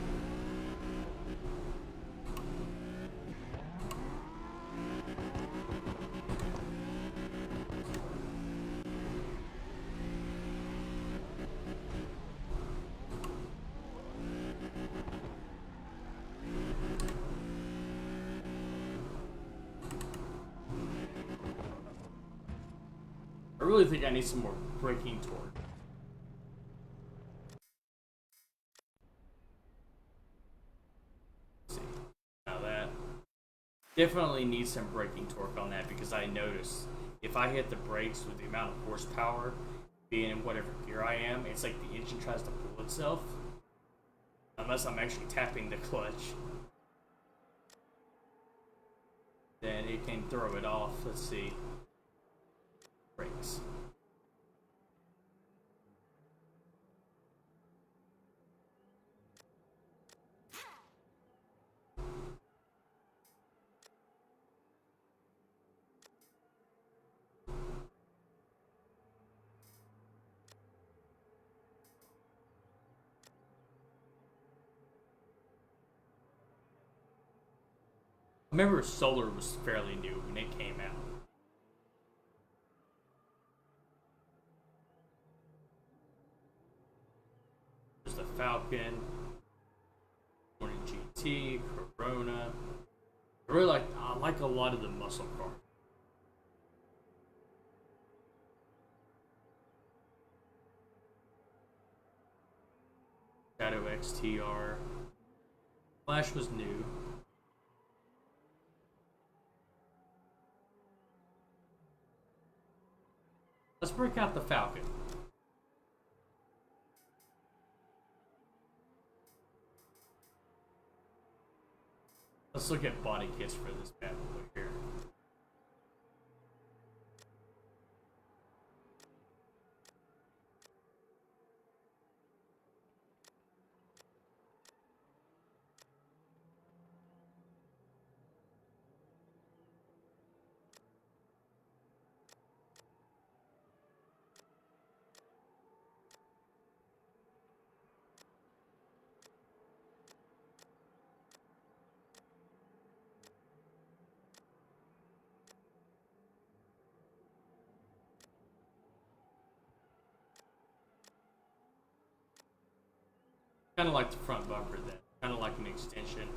I really think I need some more braking torque. Let's see. Now that definitely needs some braking torque on that, because I noticed if I hit the brakes with the amount of horsepower being in whatever gear I am, it's like the engine tries to pull itself. Unless I'm actually tapping the clutch, then it can throw it off. Let's see. Brakes. I remember solar was fairly new when it came out. There's the Falcon, Morning GT, Corona. I like a lot of the muscle cars. Shadow XTR. Flash was new. Let's break out the Falcon. Let's look at body kits for this bad boy here. Kind of like the front bumper then. Kind of like an extension.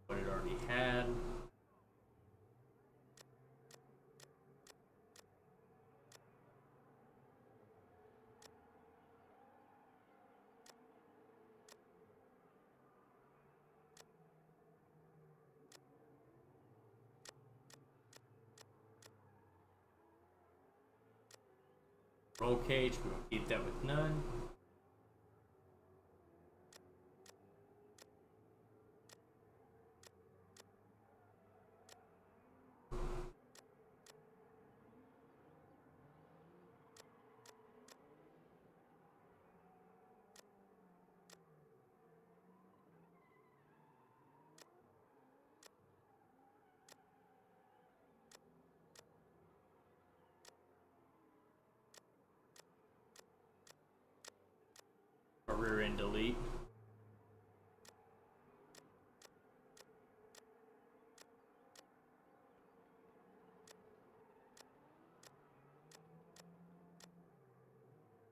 What it already had. Roll cage, we'll keep that with none. Rear end delete.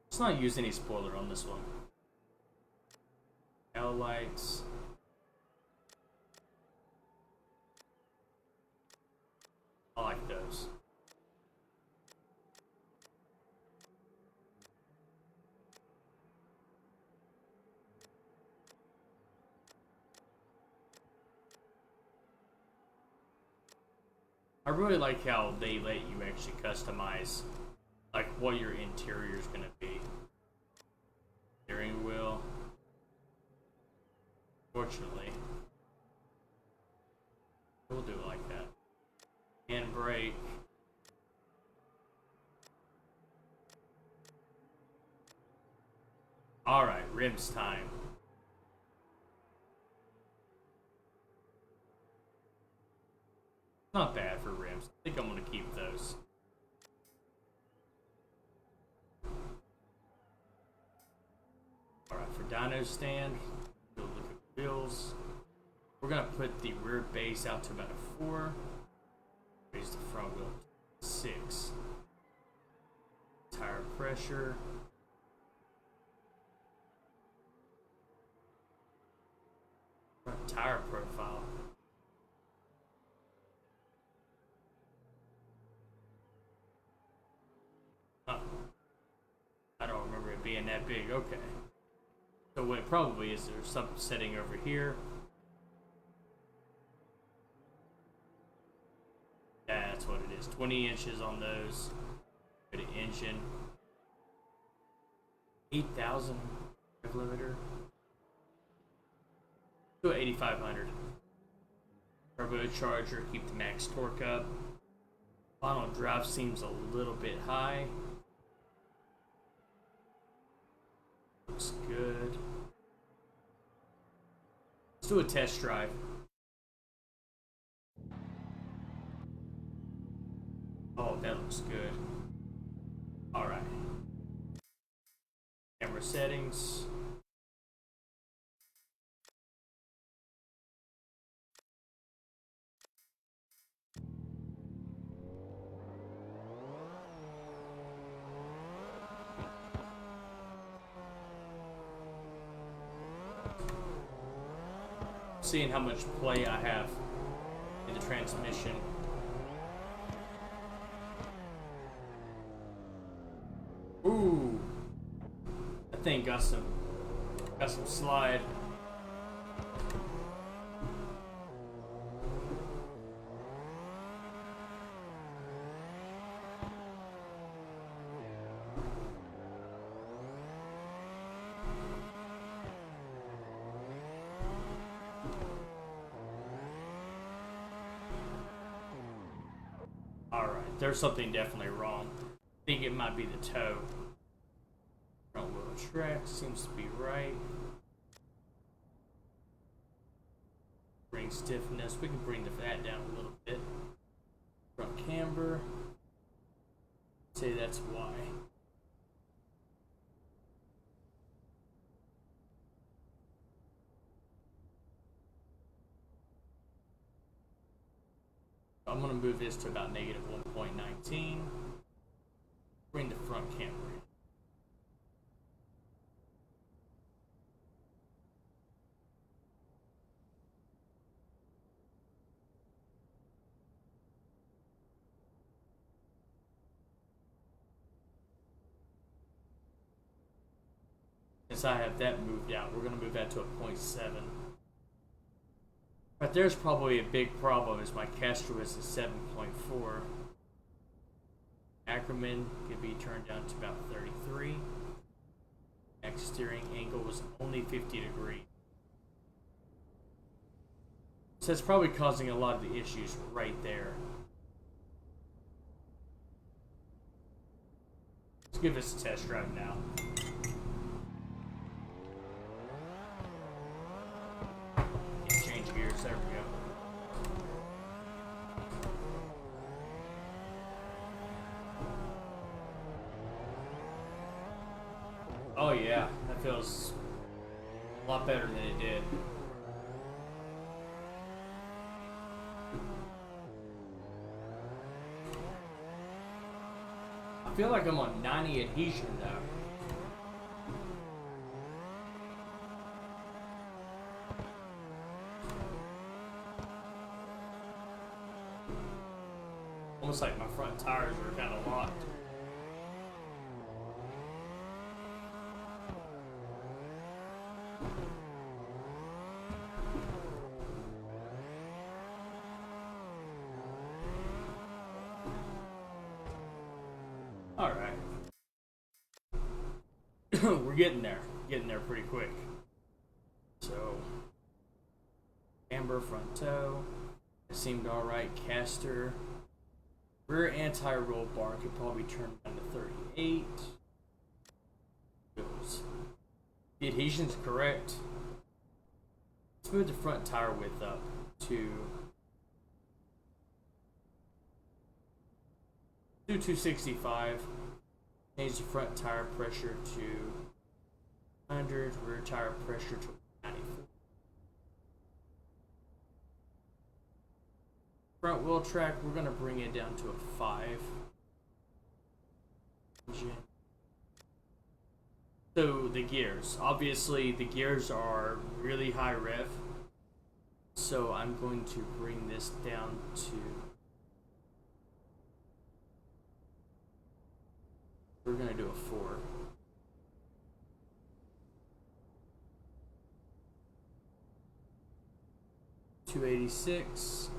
Let's not use any spoiler on this one. L lights. I like those. I really like how they let you actually customize like what your interior is going to be. Steering wheel. Fortunately, we'll do it like that. Handbrake. Alright, rims time. Not bad for rims. I think I'm going to keep those. Alright, for dyno stand, we'll look at wheels. We're going to put the rear base out to about a 4. Raise the front wheel to 6. Tire pressure. Front tire profile. I don't remember it being that big. Okay. So what it probably is, there's something setting over here. That's what it is. 20 inches on those. For the engine. 8,000 limiter. To 8,500. Turbocharger, keep the max torque up. Final drive seems a little bit high. Looks good. Let's do a test drive. Oh, that looks good. Alright. Camera settings. Seeing how much play I have in the transmission. Ooh, that thing got some slide. Alright, there's something definitely wrong. I think it might be the toe. Front wheel track seems to be right. Bring stiffness. We can bring the fat down a little bit. Front camber. Say that's why. I'm going to move this to about negative 1.19. Bring the front camber in. Since I have that moved out, we're going to move that to a 0.7. Right there's probably a big problem is my Castro is a 7.4. Ackerman can be turned down to about 33. Next steering angle was only 50 degrees. So it's probably causing a lot of the issues right there. Let's give this a test drive now. Change gears, there we go. Oh yeah, that feels a lot better than it did. I feel like I'm on 90 adhesion though. Almost like my front tires are kind of locked. Alright. We're getting there. Getting there pretty quick. So, amber front toe. It seemed alright. Caster. Rear anti-roll bar could probably turn down to 38. Goes. The adhesion's correct. Let's move the front tire width up to 265. Change the front tire pressure to 100. Rear tire pressure to 94. Front wheel track, we're going to bring it down to a 5. So the gears, obviously the gears are really high rev. So I'm going to bring this down to, we're going to do a 4. $286.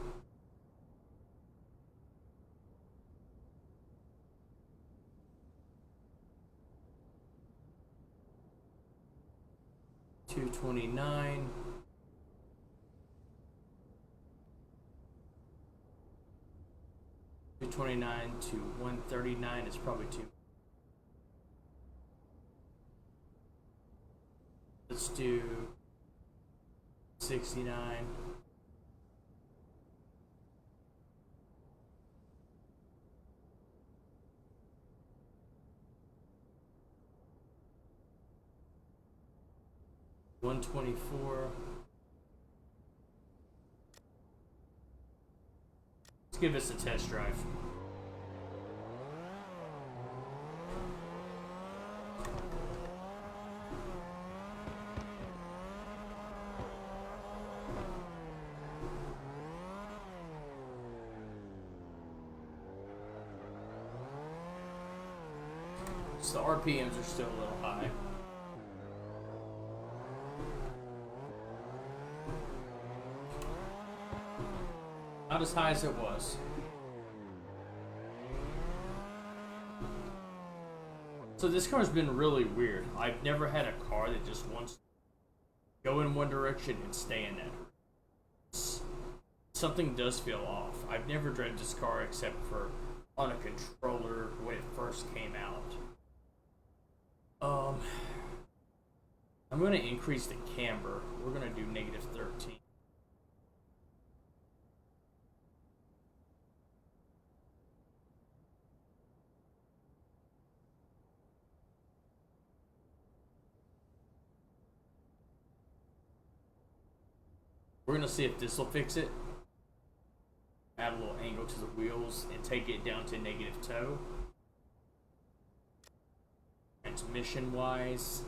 $229. $229 to $139 is probably too. Let's do 69. $124. Let's give this a test drive. So the RPMs are still a little high. Not as high as it was. So this car's been really weird. I've never had a car that just wants to go in one direction and stay in that direction. Something does feel off. I've never driven this car except for on a controller when it first came out. I'm going to increase the camber. We're going to do -13. We're going to see if this will fix it. Add a little angle to the wheels and take it down to negative toe. Transmission wise,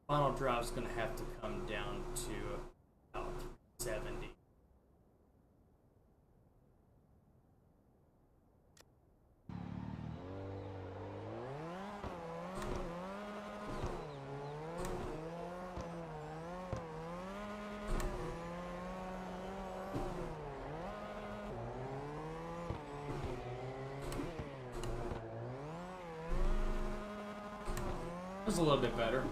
final drive is going to have to come down to about 70. was a little bit better.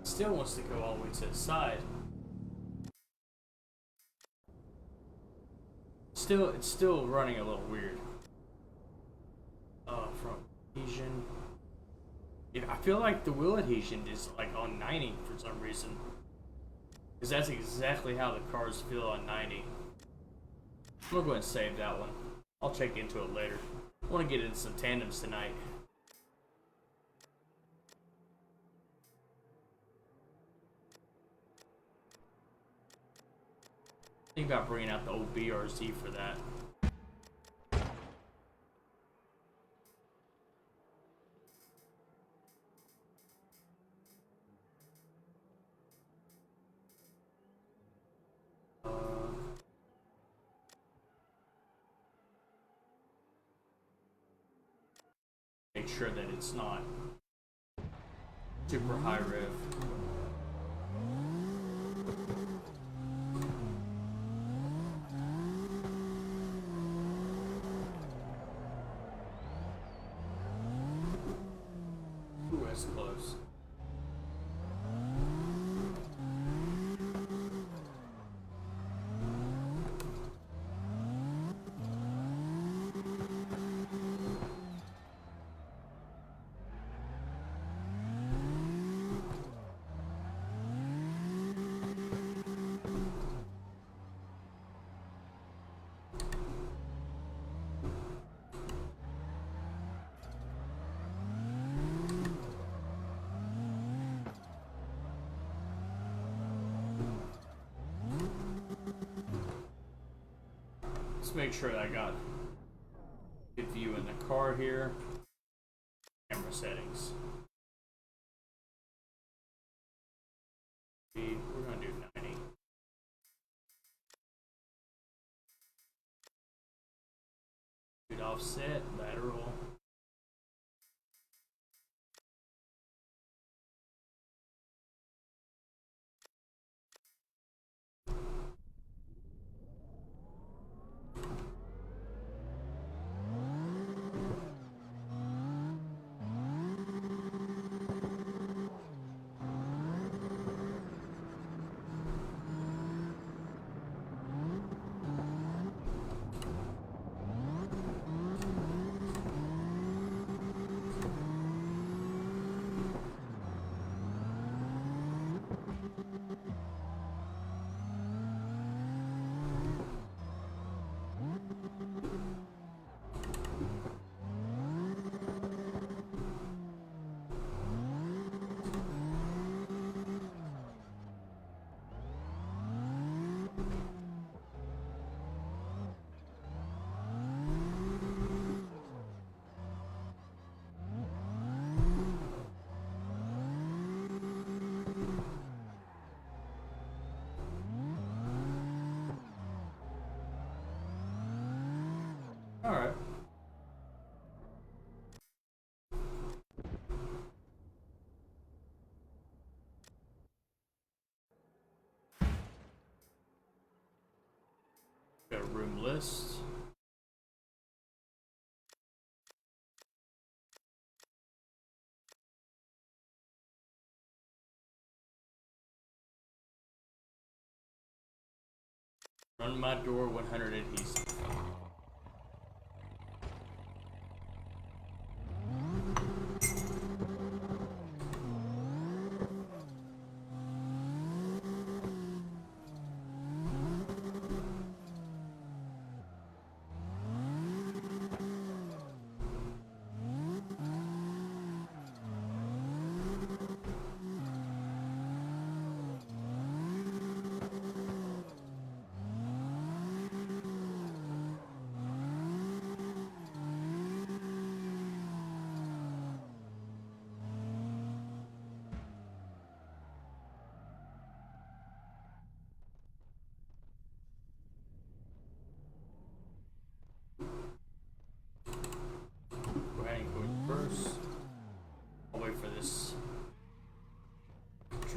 Still wants to go all the way to the side. It's still running a little weird. From adhesion. Yeah, I feel like the wheel adhesion is like on 90 for some reason. Because that's exactly how the cars feel on 90. I'm gonna go ahead and save that one. I'll check into it later. I want to get into some tandems tonight. Think about bringing out the old BRZ for that. Make sure that it's not super high rev. Ooh, that's close. Let's make sure that I got good view in the car here. Camera settings. We're gonna do 90. Good offset, lateral. Alright. Got a room list. Run my door 100 adhesive.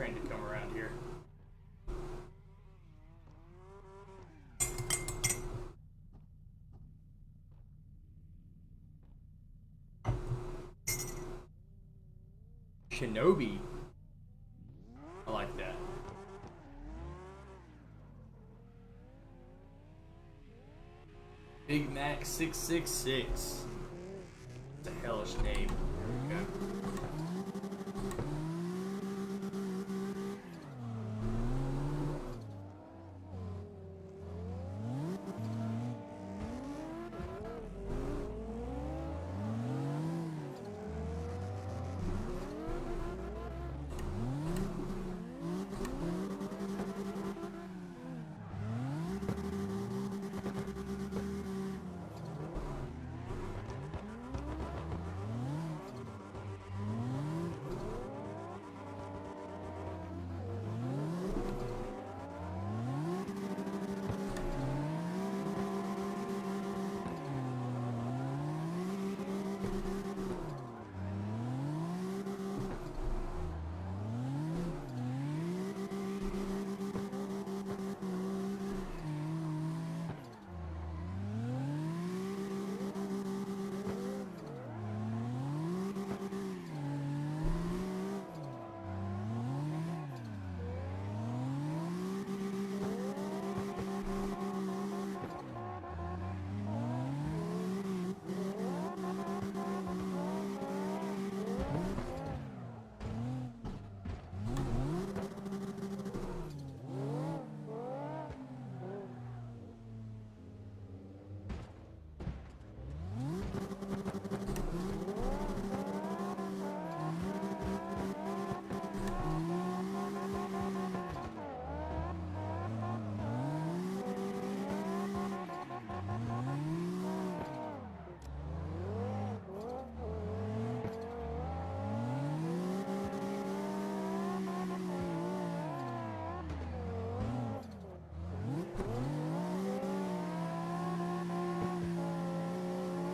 train to come around here. Shinobi. I like that. Big Mac 666. It's a hellish name. There we go.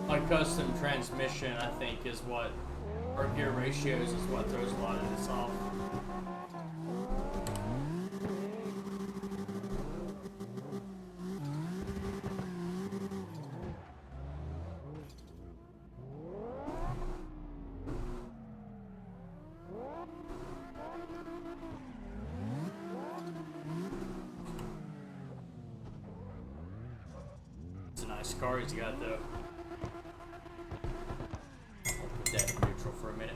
My custom transmission, I think, is what, or gear ratios is what throws a lot of this off. It's a nice car he's got, though. That in neutral for a minute.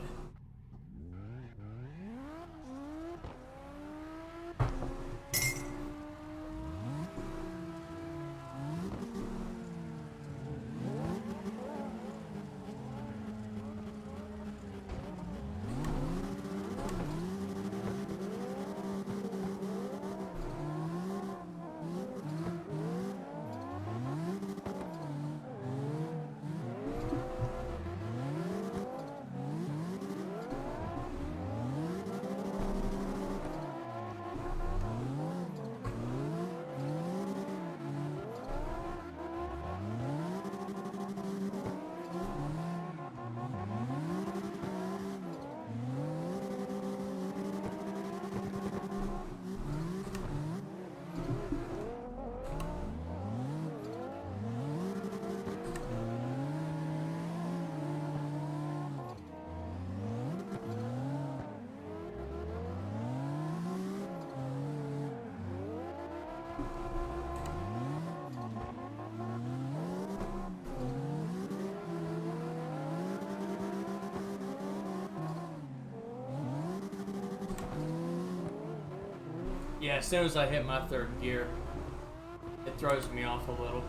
Yeah, as soon as I hit my third gear, it throws me off a little.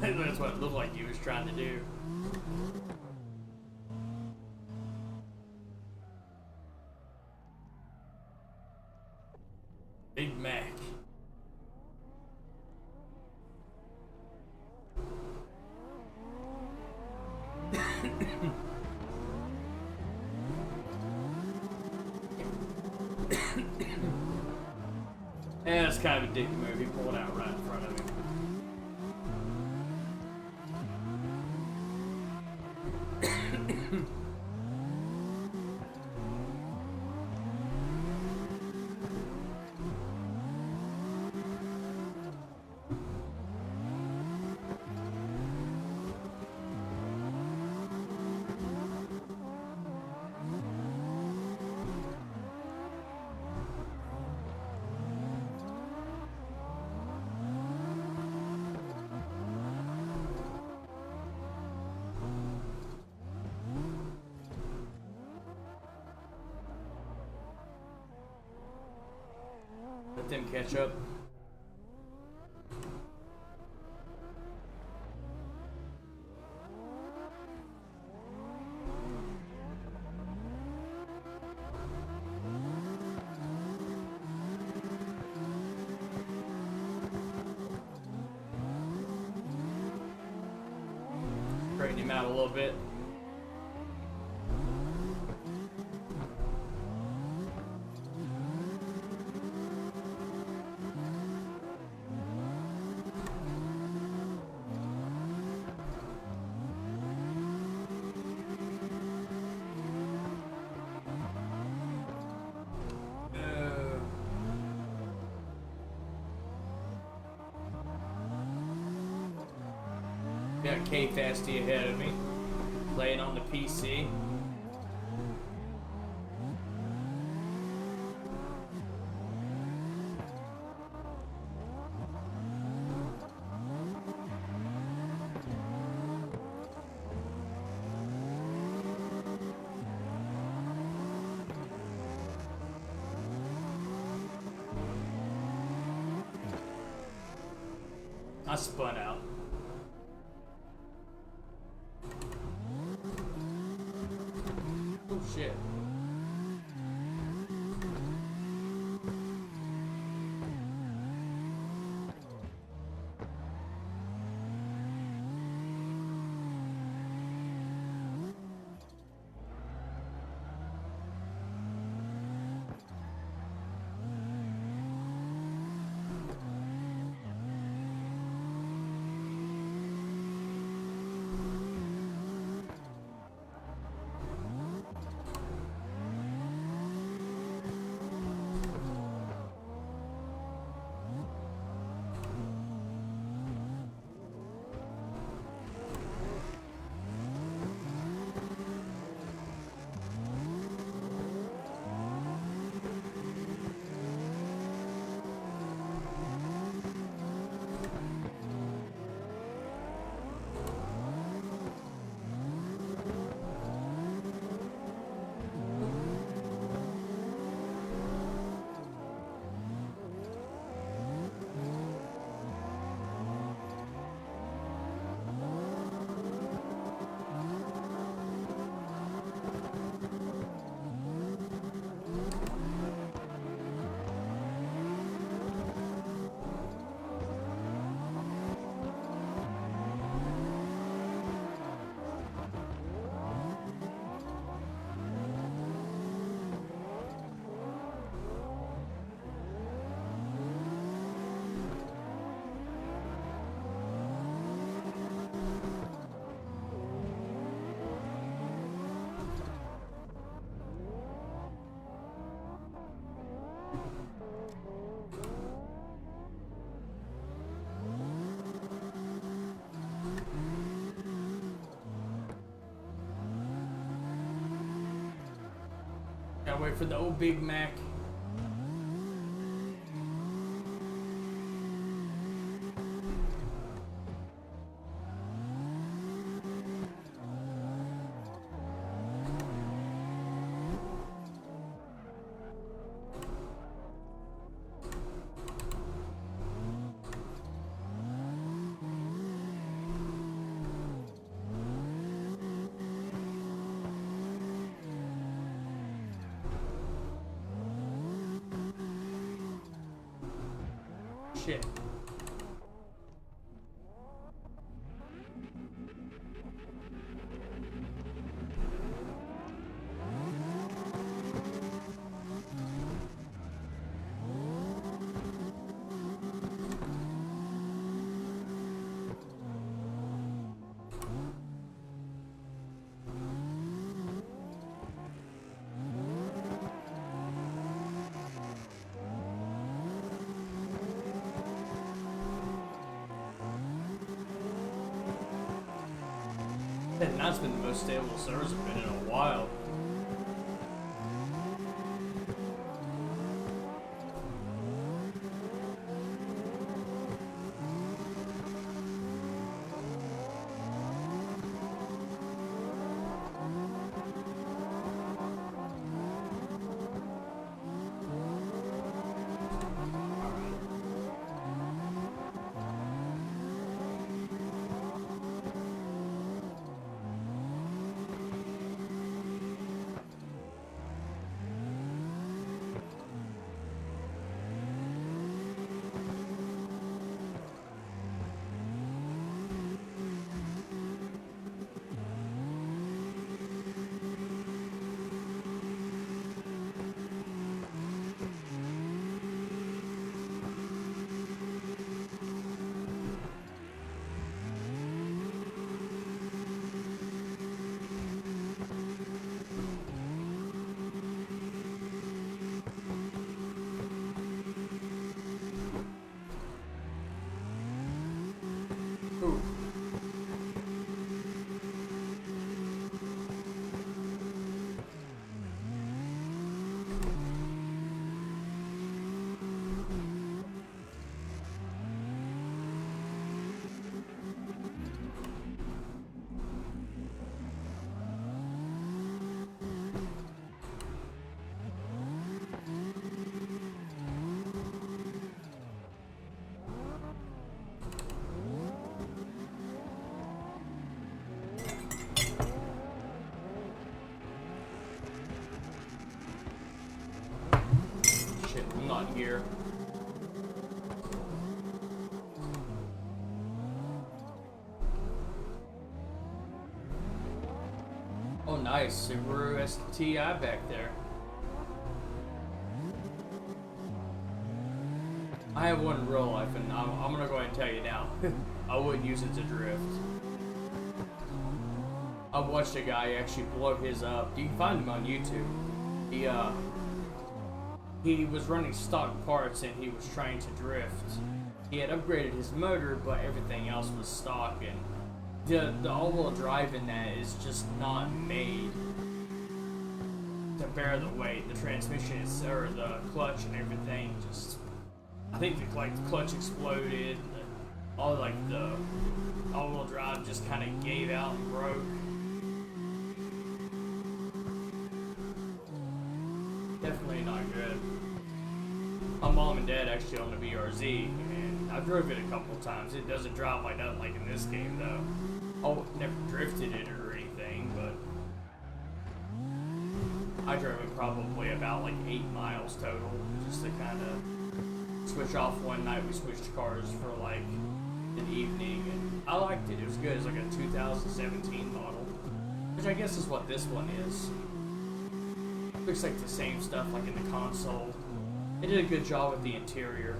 That's what it looked like he was trying to do. Big Mac. Yeah, it's kind of a dick move. He pulled out right in front of him. Let them catch up. Straighten him out a little bit. Got K Fasty ahead of me, playing on the PC. I spun out. Oh shit. Gotta wait for the old Big Mac. Shit. And that's been the most stable servers have been in a while. Ooh. Shit, I'm not here. Oh, nice. Subaru STI back there. I have one in real life, and I'm gonna go ahead and tell you now. I wouldn't use it to drift. I watched a guy actually blow his up. You can find him on YouTube. He was running stock parts and he was trying to drift. He had upgraded his motor, but everything else was stock, and the all-wheel drive in that is just not made to bear the weight. The transmission is, or the clutch and everything, just I think the clutch exploded. All the all-wheel drive just kind of gave out and broke. Definitely not good. My mom and dad actually own a BRZ, and I drove it a couple of times. It doesn't drive like nothing like in this game, though. I never drifted it or anything, but I drove it probably about like 8 miles total, just to kind of switch off one night. We switched cars for like an evening, and I liked it. It was good. It's like a 2017 model, which I guess is what this one is. Looks like the same stuff like in the console. They did a good job with the interior.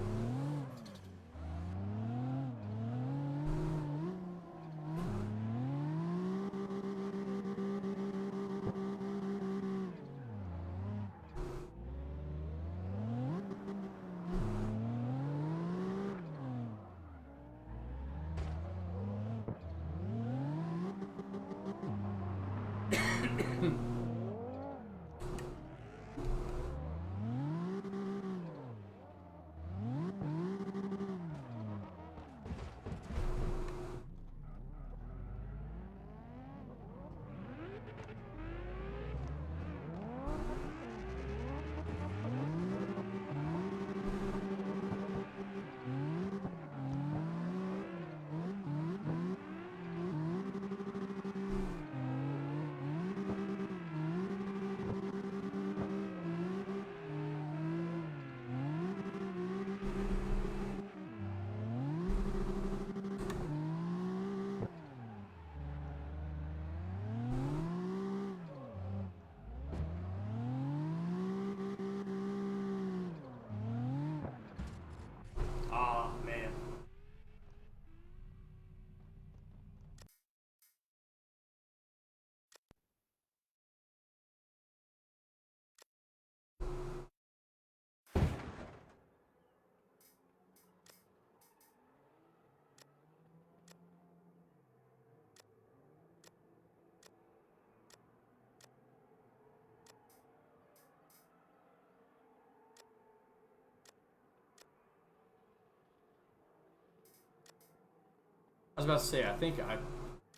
was about to say, I think I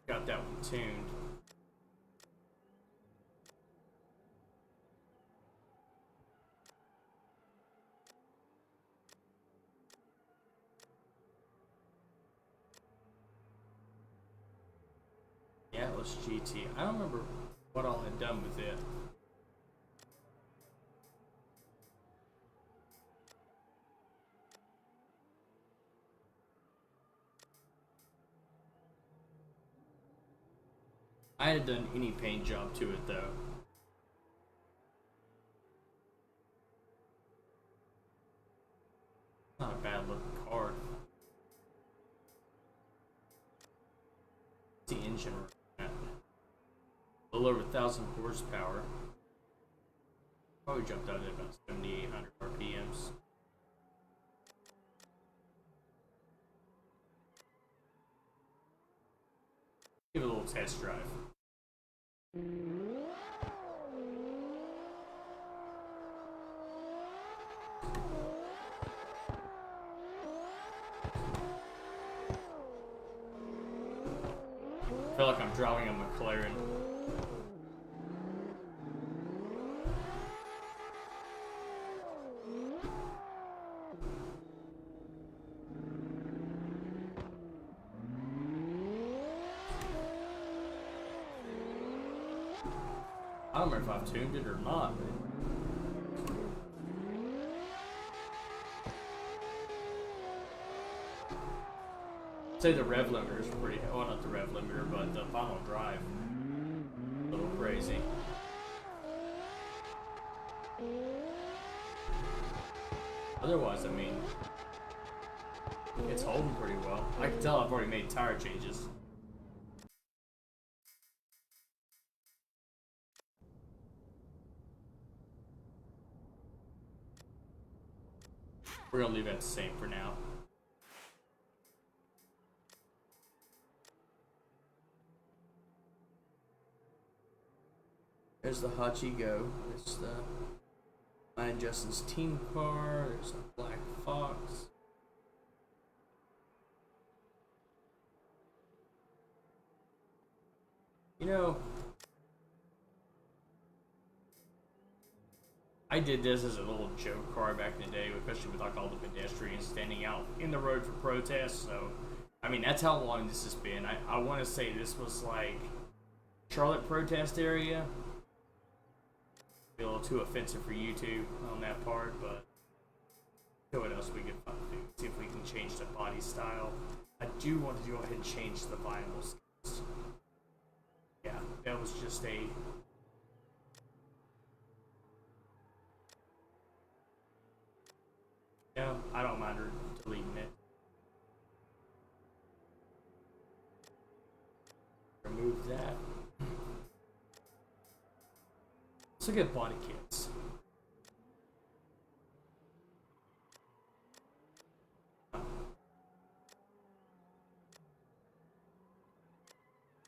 got that one tuned. Yeah, it was GT. I don't remember what all I had done with it. I hadn't done any paint job to it though. Not a bad looking car. The engine at a little over 1,000 horsepower. Probably jumped out at about 7,800 RPMs. Give it a little test drive. I feel like I'm driving a McLaren. I don't remember if I've tuned it or not, but say the rev limiter is pretty, well, not the rev limiter, but the final drive. A little crazy. Otherwise, I mean, it's holding pretty well. I can tell I've already made tire changes. We're gonna leave that the same for now. There's the Hachigo. There's the mine and Justin's team car. There's a Black Fox. You know, I did this as a little joke car back in the day, especially with like all the pedestrians standing out in the road for protests. So, I mean, that's how long this has been. I want to say this was like Charlotte protest area. Be a little too offensive for YouTube on that part, but see what else we can do. See if we can change the body style. I do want to go ahead and change the vinyls. Yeah, that was just a... No, I don't mind deleting it. Remove that. Let's look at body kits.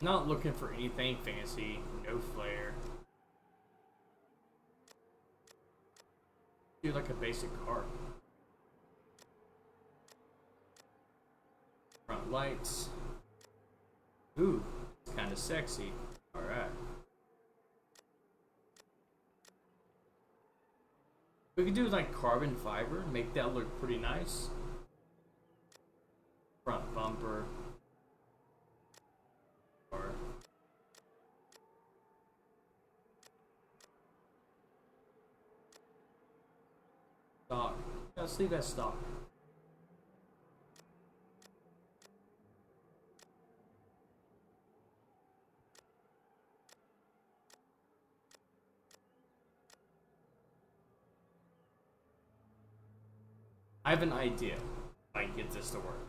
Not looking for anything fancy, no flare. Do like a basic car. Front lights. Ooh, it's kind of sexy. Alright. We could do like carbon fiber, make that look pretty nice. Front bumper. Or stock. Yeah, let's leave that stock. I have an idea if I can get this to work.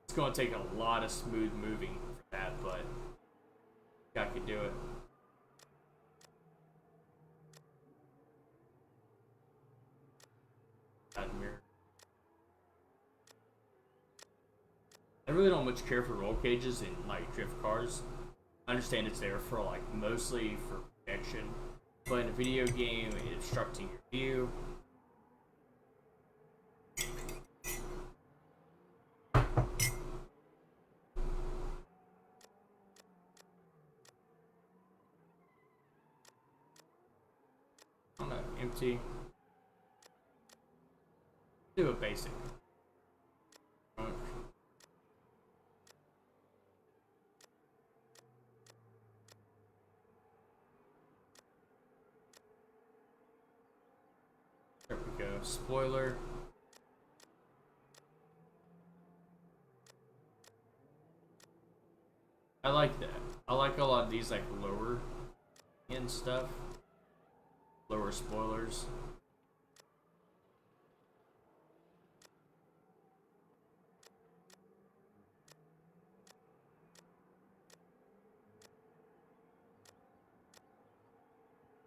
It's going to take a lot of smooth moving for that, but I can do it. Mirror. I really don't much care for roll cages in like drift cars. I understand it's there for like mostly for protection. But in a video game, it's obstructing your view. empty. Do a basic. Trunk. There we go. Spoiler. I like that. I like a lot of these like lower end stuff. Lower spoilers.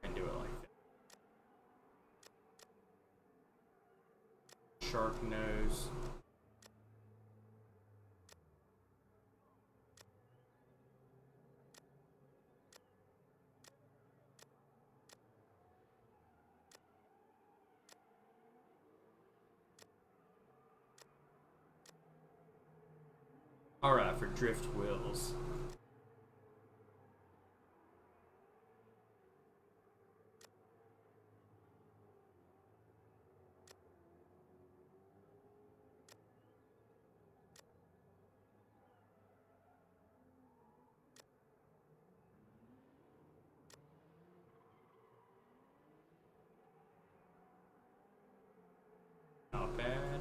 And do it like that. Shark nose. Alright, for drift wheels. Not bad.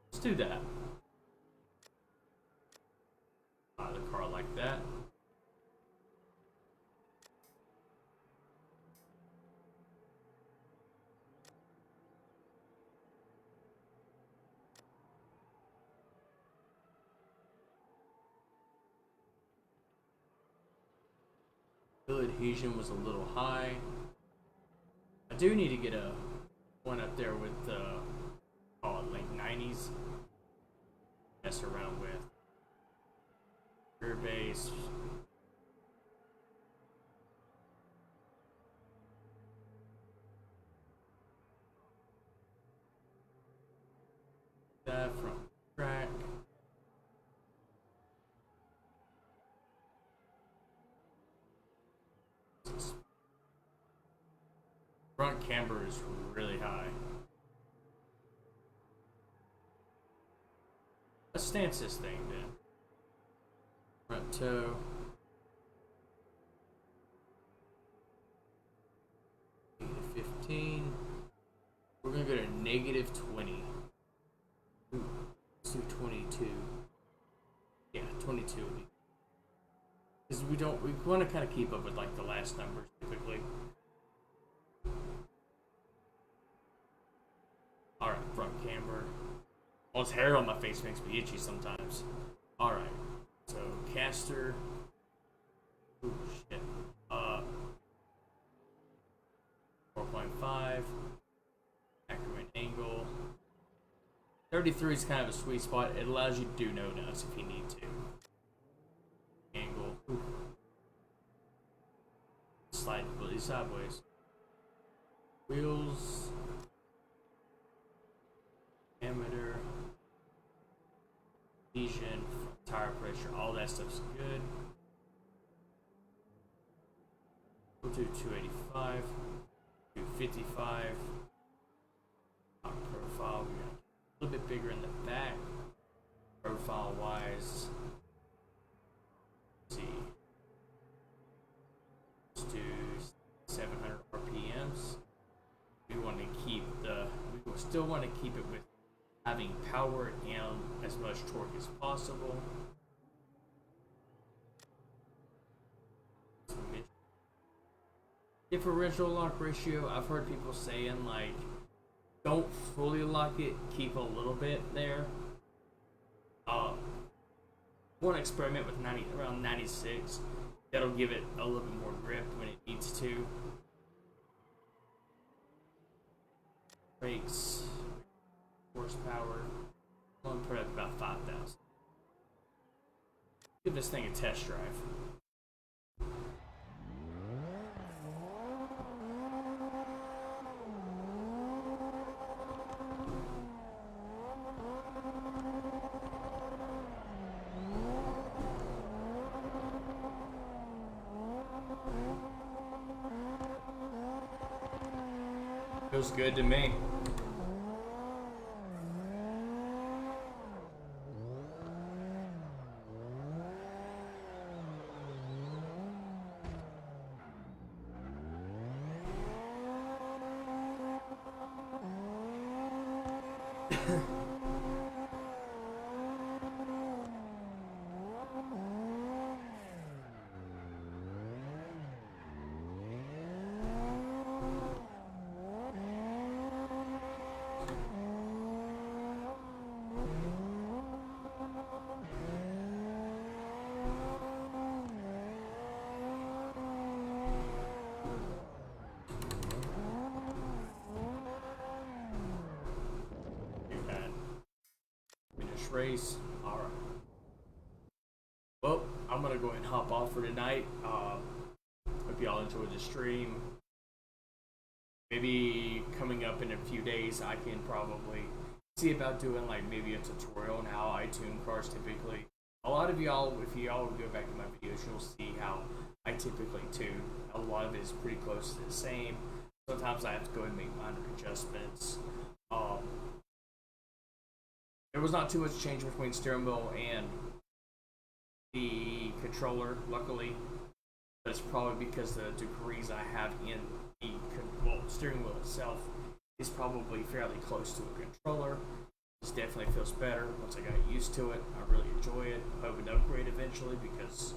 Let's do that. The car like that. Wheel adhesion was a little high. I do need to get a one up there with late 90s. Mess around with rear base. That front track. Front camber is really high. Let's stance this thing then. Front toe. -15. We're gonna go to -20. Ooh, let's do 22. Yeah, 22 would be. Because we want to kind of keep up with like the last numbers typically. Alright, front camber. Well, this hair on my face makes me itchy sometimes. Alright, so caster. Ooh, shit. 4.5. Accurate angle. 33 is kind of a sweet spot. It allows you to do no nuts if you need to. Angle. Ooh. Slide completely sideways. Wheels. Diameter. Adhesion. Tire pressure. All that stuff's good. We'll do 285. 255. Top profile. We got a little bit bigger in the back. Profile wise. Let's see. Let's do 700 RPMs. We want to keep we still want to keep it with having power and as much torque as possible. Differential lock ratio, I've heard people saying like, don't fully lock it, keep a little bit there. Want to experiment with around 96. That'll give it a little bit more grip when it needs to. Brakes, horsepower, I'm gonna put up about 5,000. Give this thing a test drive. Feels good to me. Finish race. All right. Well, I'm gonna go ahead and hop off for tonight. Hope y'all enjoyed the stream. Maybe coming up in a few days, I can probably see about doing like maybe a tutorial on how I tune cars typically. A lot of y'all, if y'all go back to my videos, you'll see how I typically tune. A lot of it is pretty close to the same. Sometimes I have to go and make minor adjustments. There was not too much change between steering wheel and the controller, luckily. But it's probably because the degrees I have in the steering wheel itself is probably fairly close to a controller. This definitely feels better once I got used to it. I really enjoy it. I hope it upgrade eventually because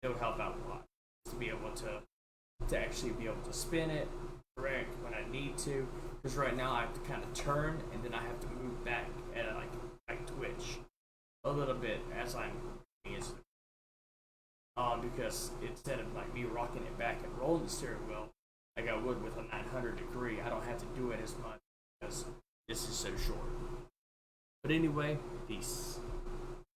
it would help out a lot to be able to actually be able to spin it correct when I need to. Because right now I have to kind of turn and then I have to move back and I twitch a little bit as I'm into because instead of like me rocking it back and rolling the steering wheel like I would with a 900 degree, I don't have to do it as much because this is so short. But anyway, peace.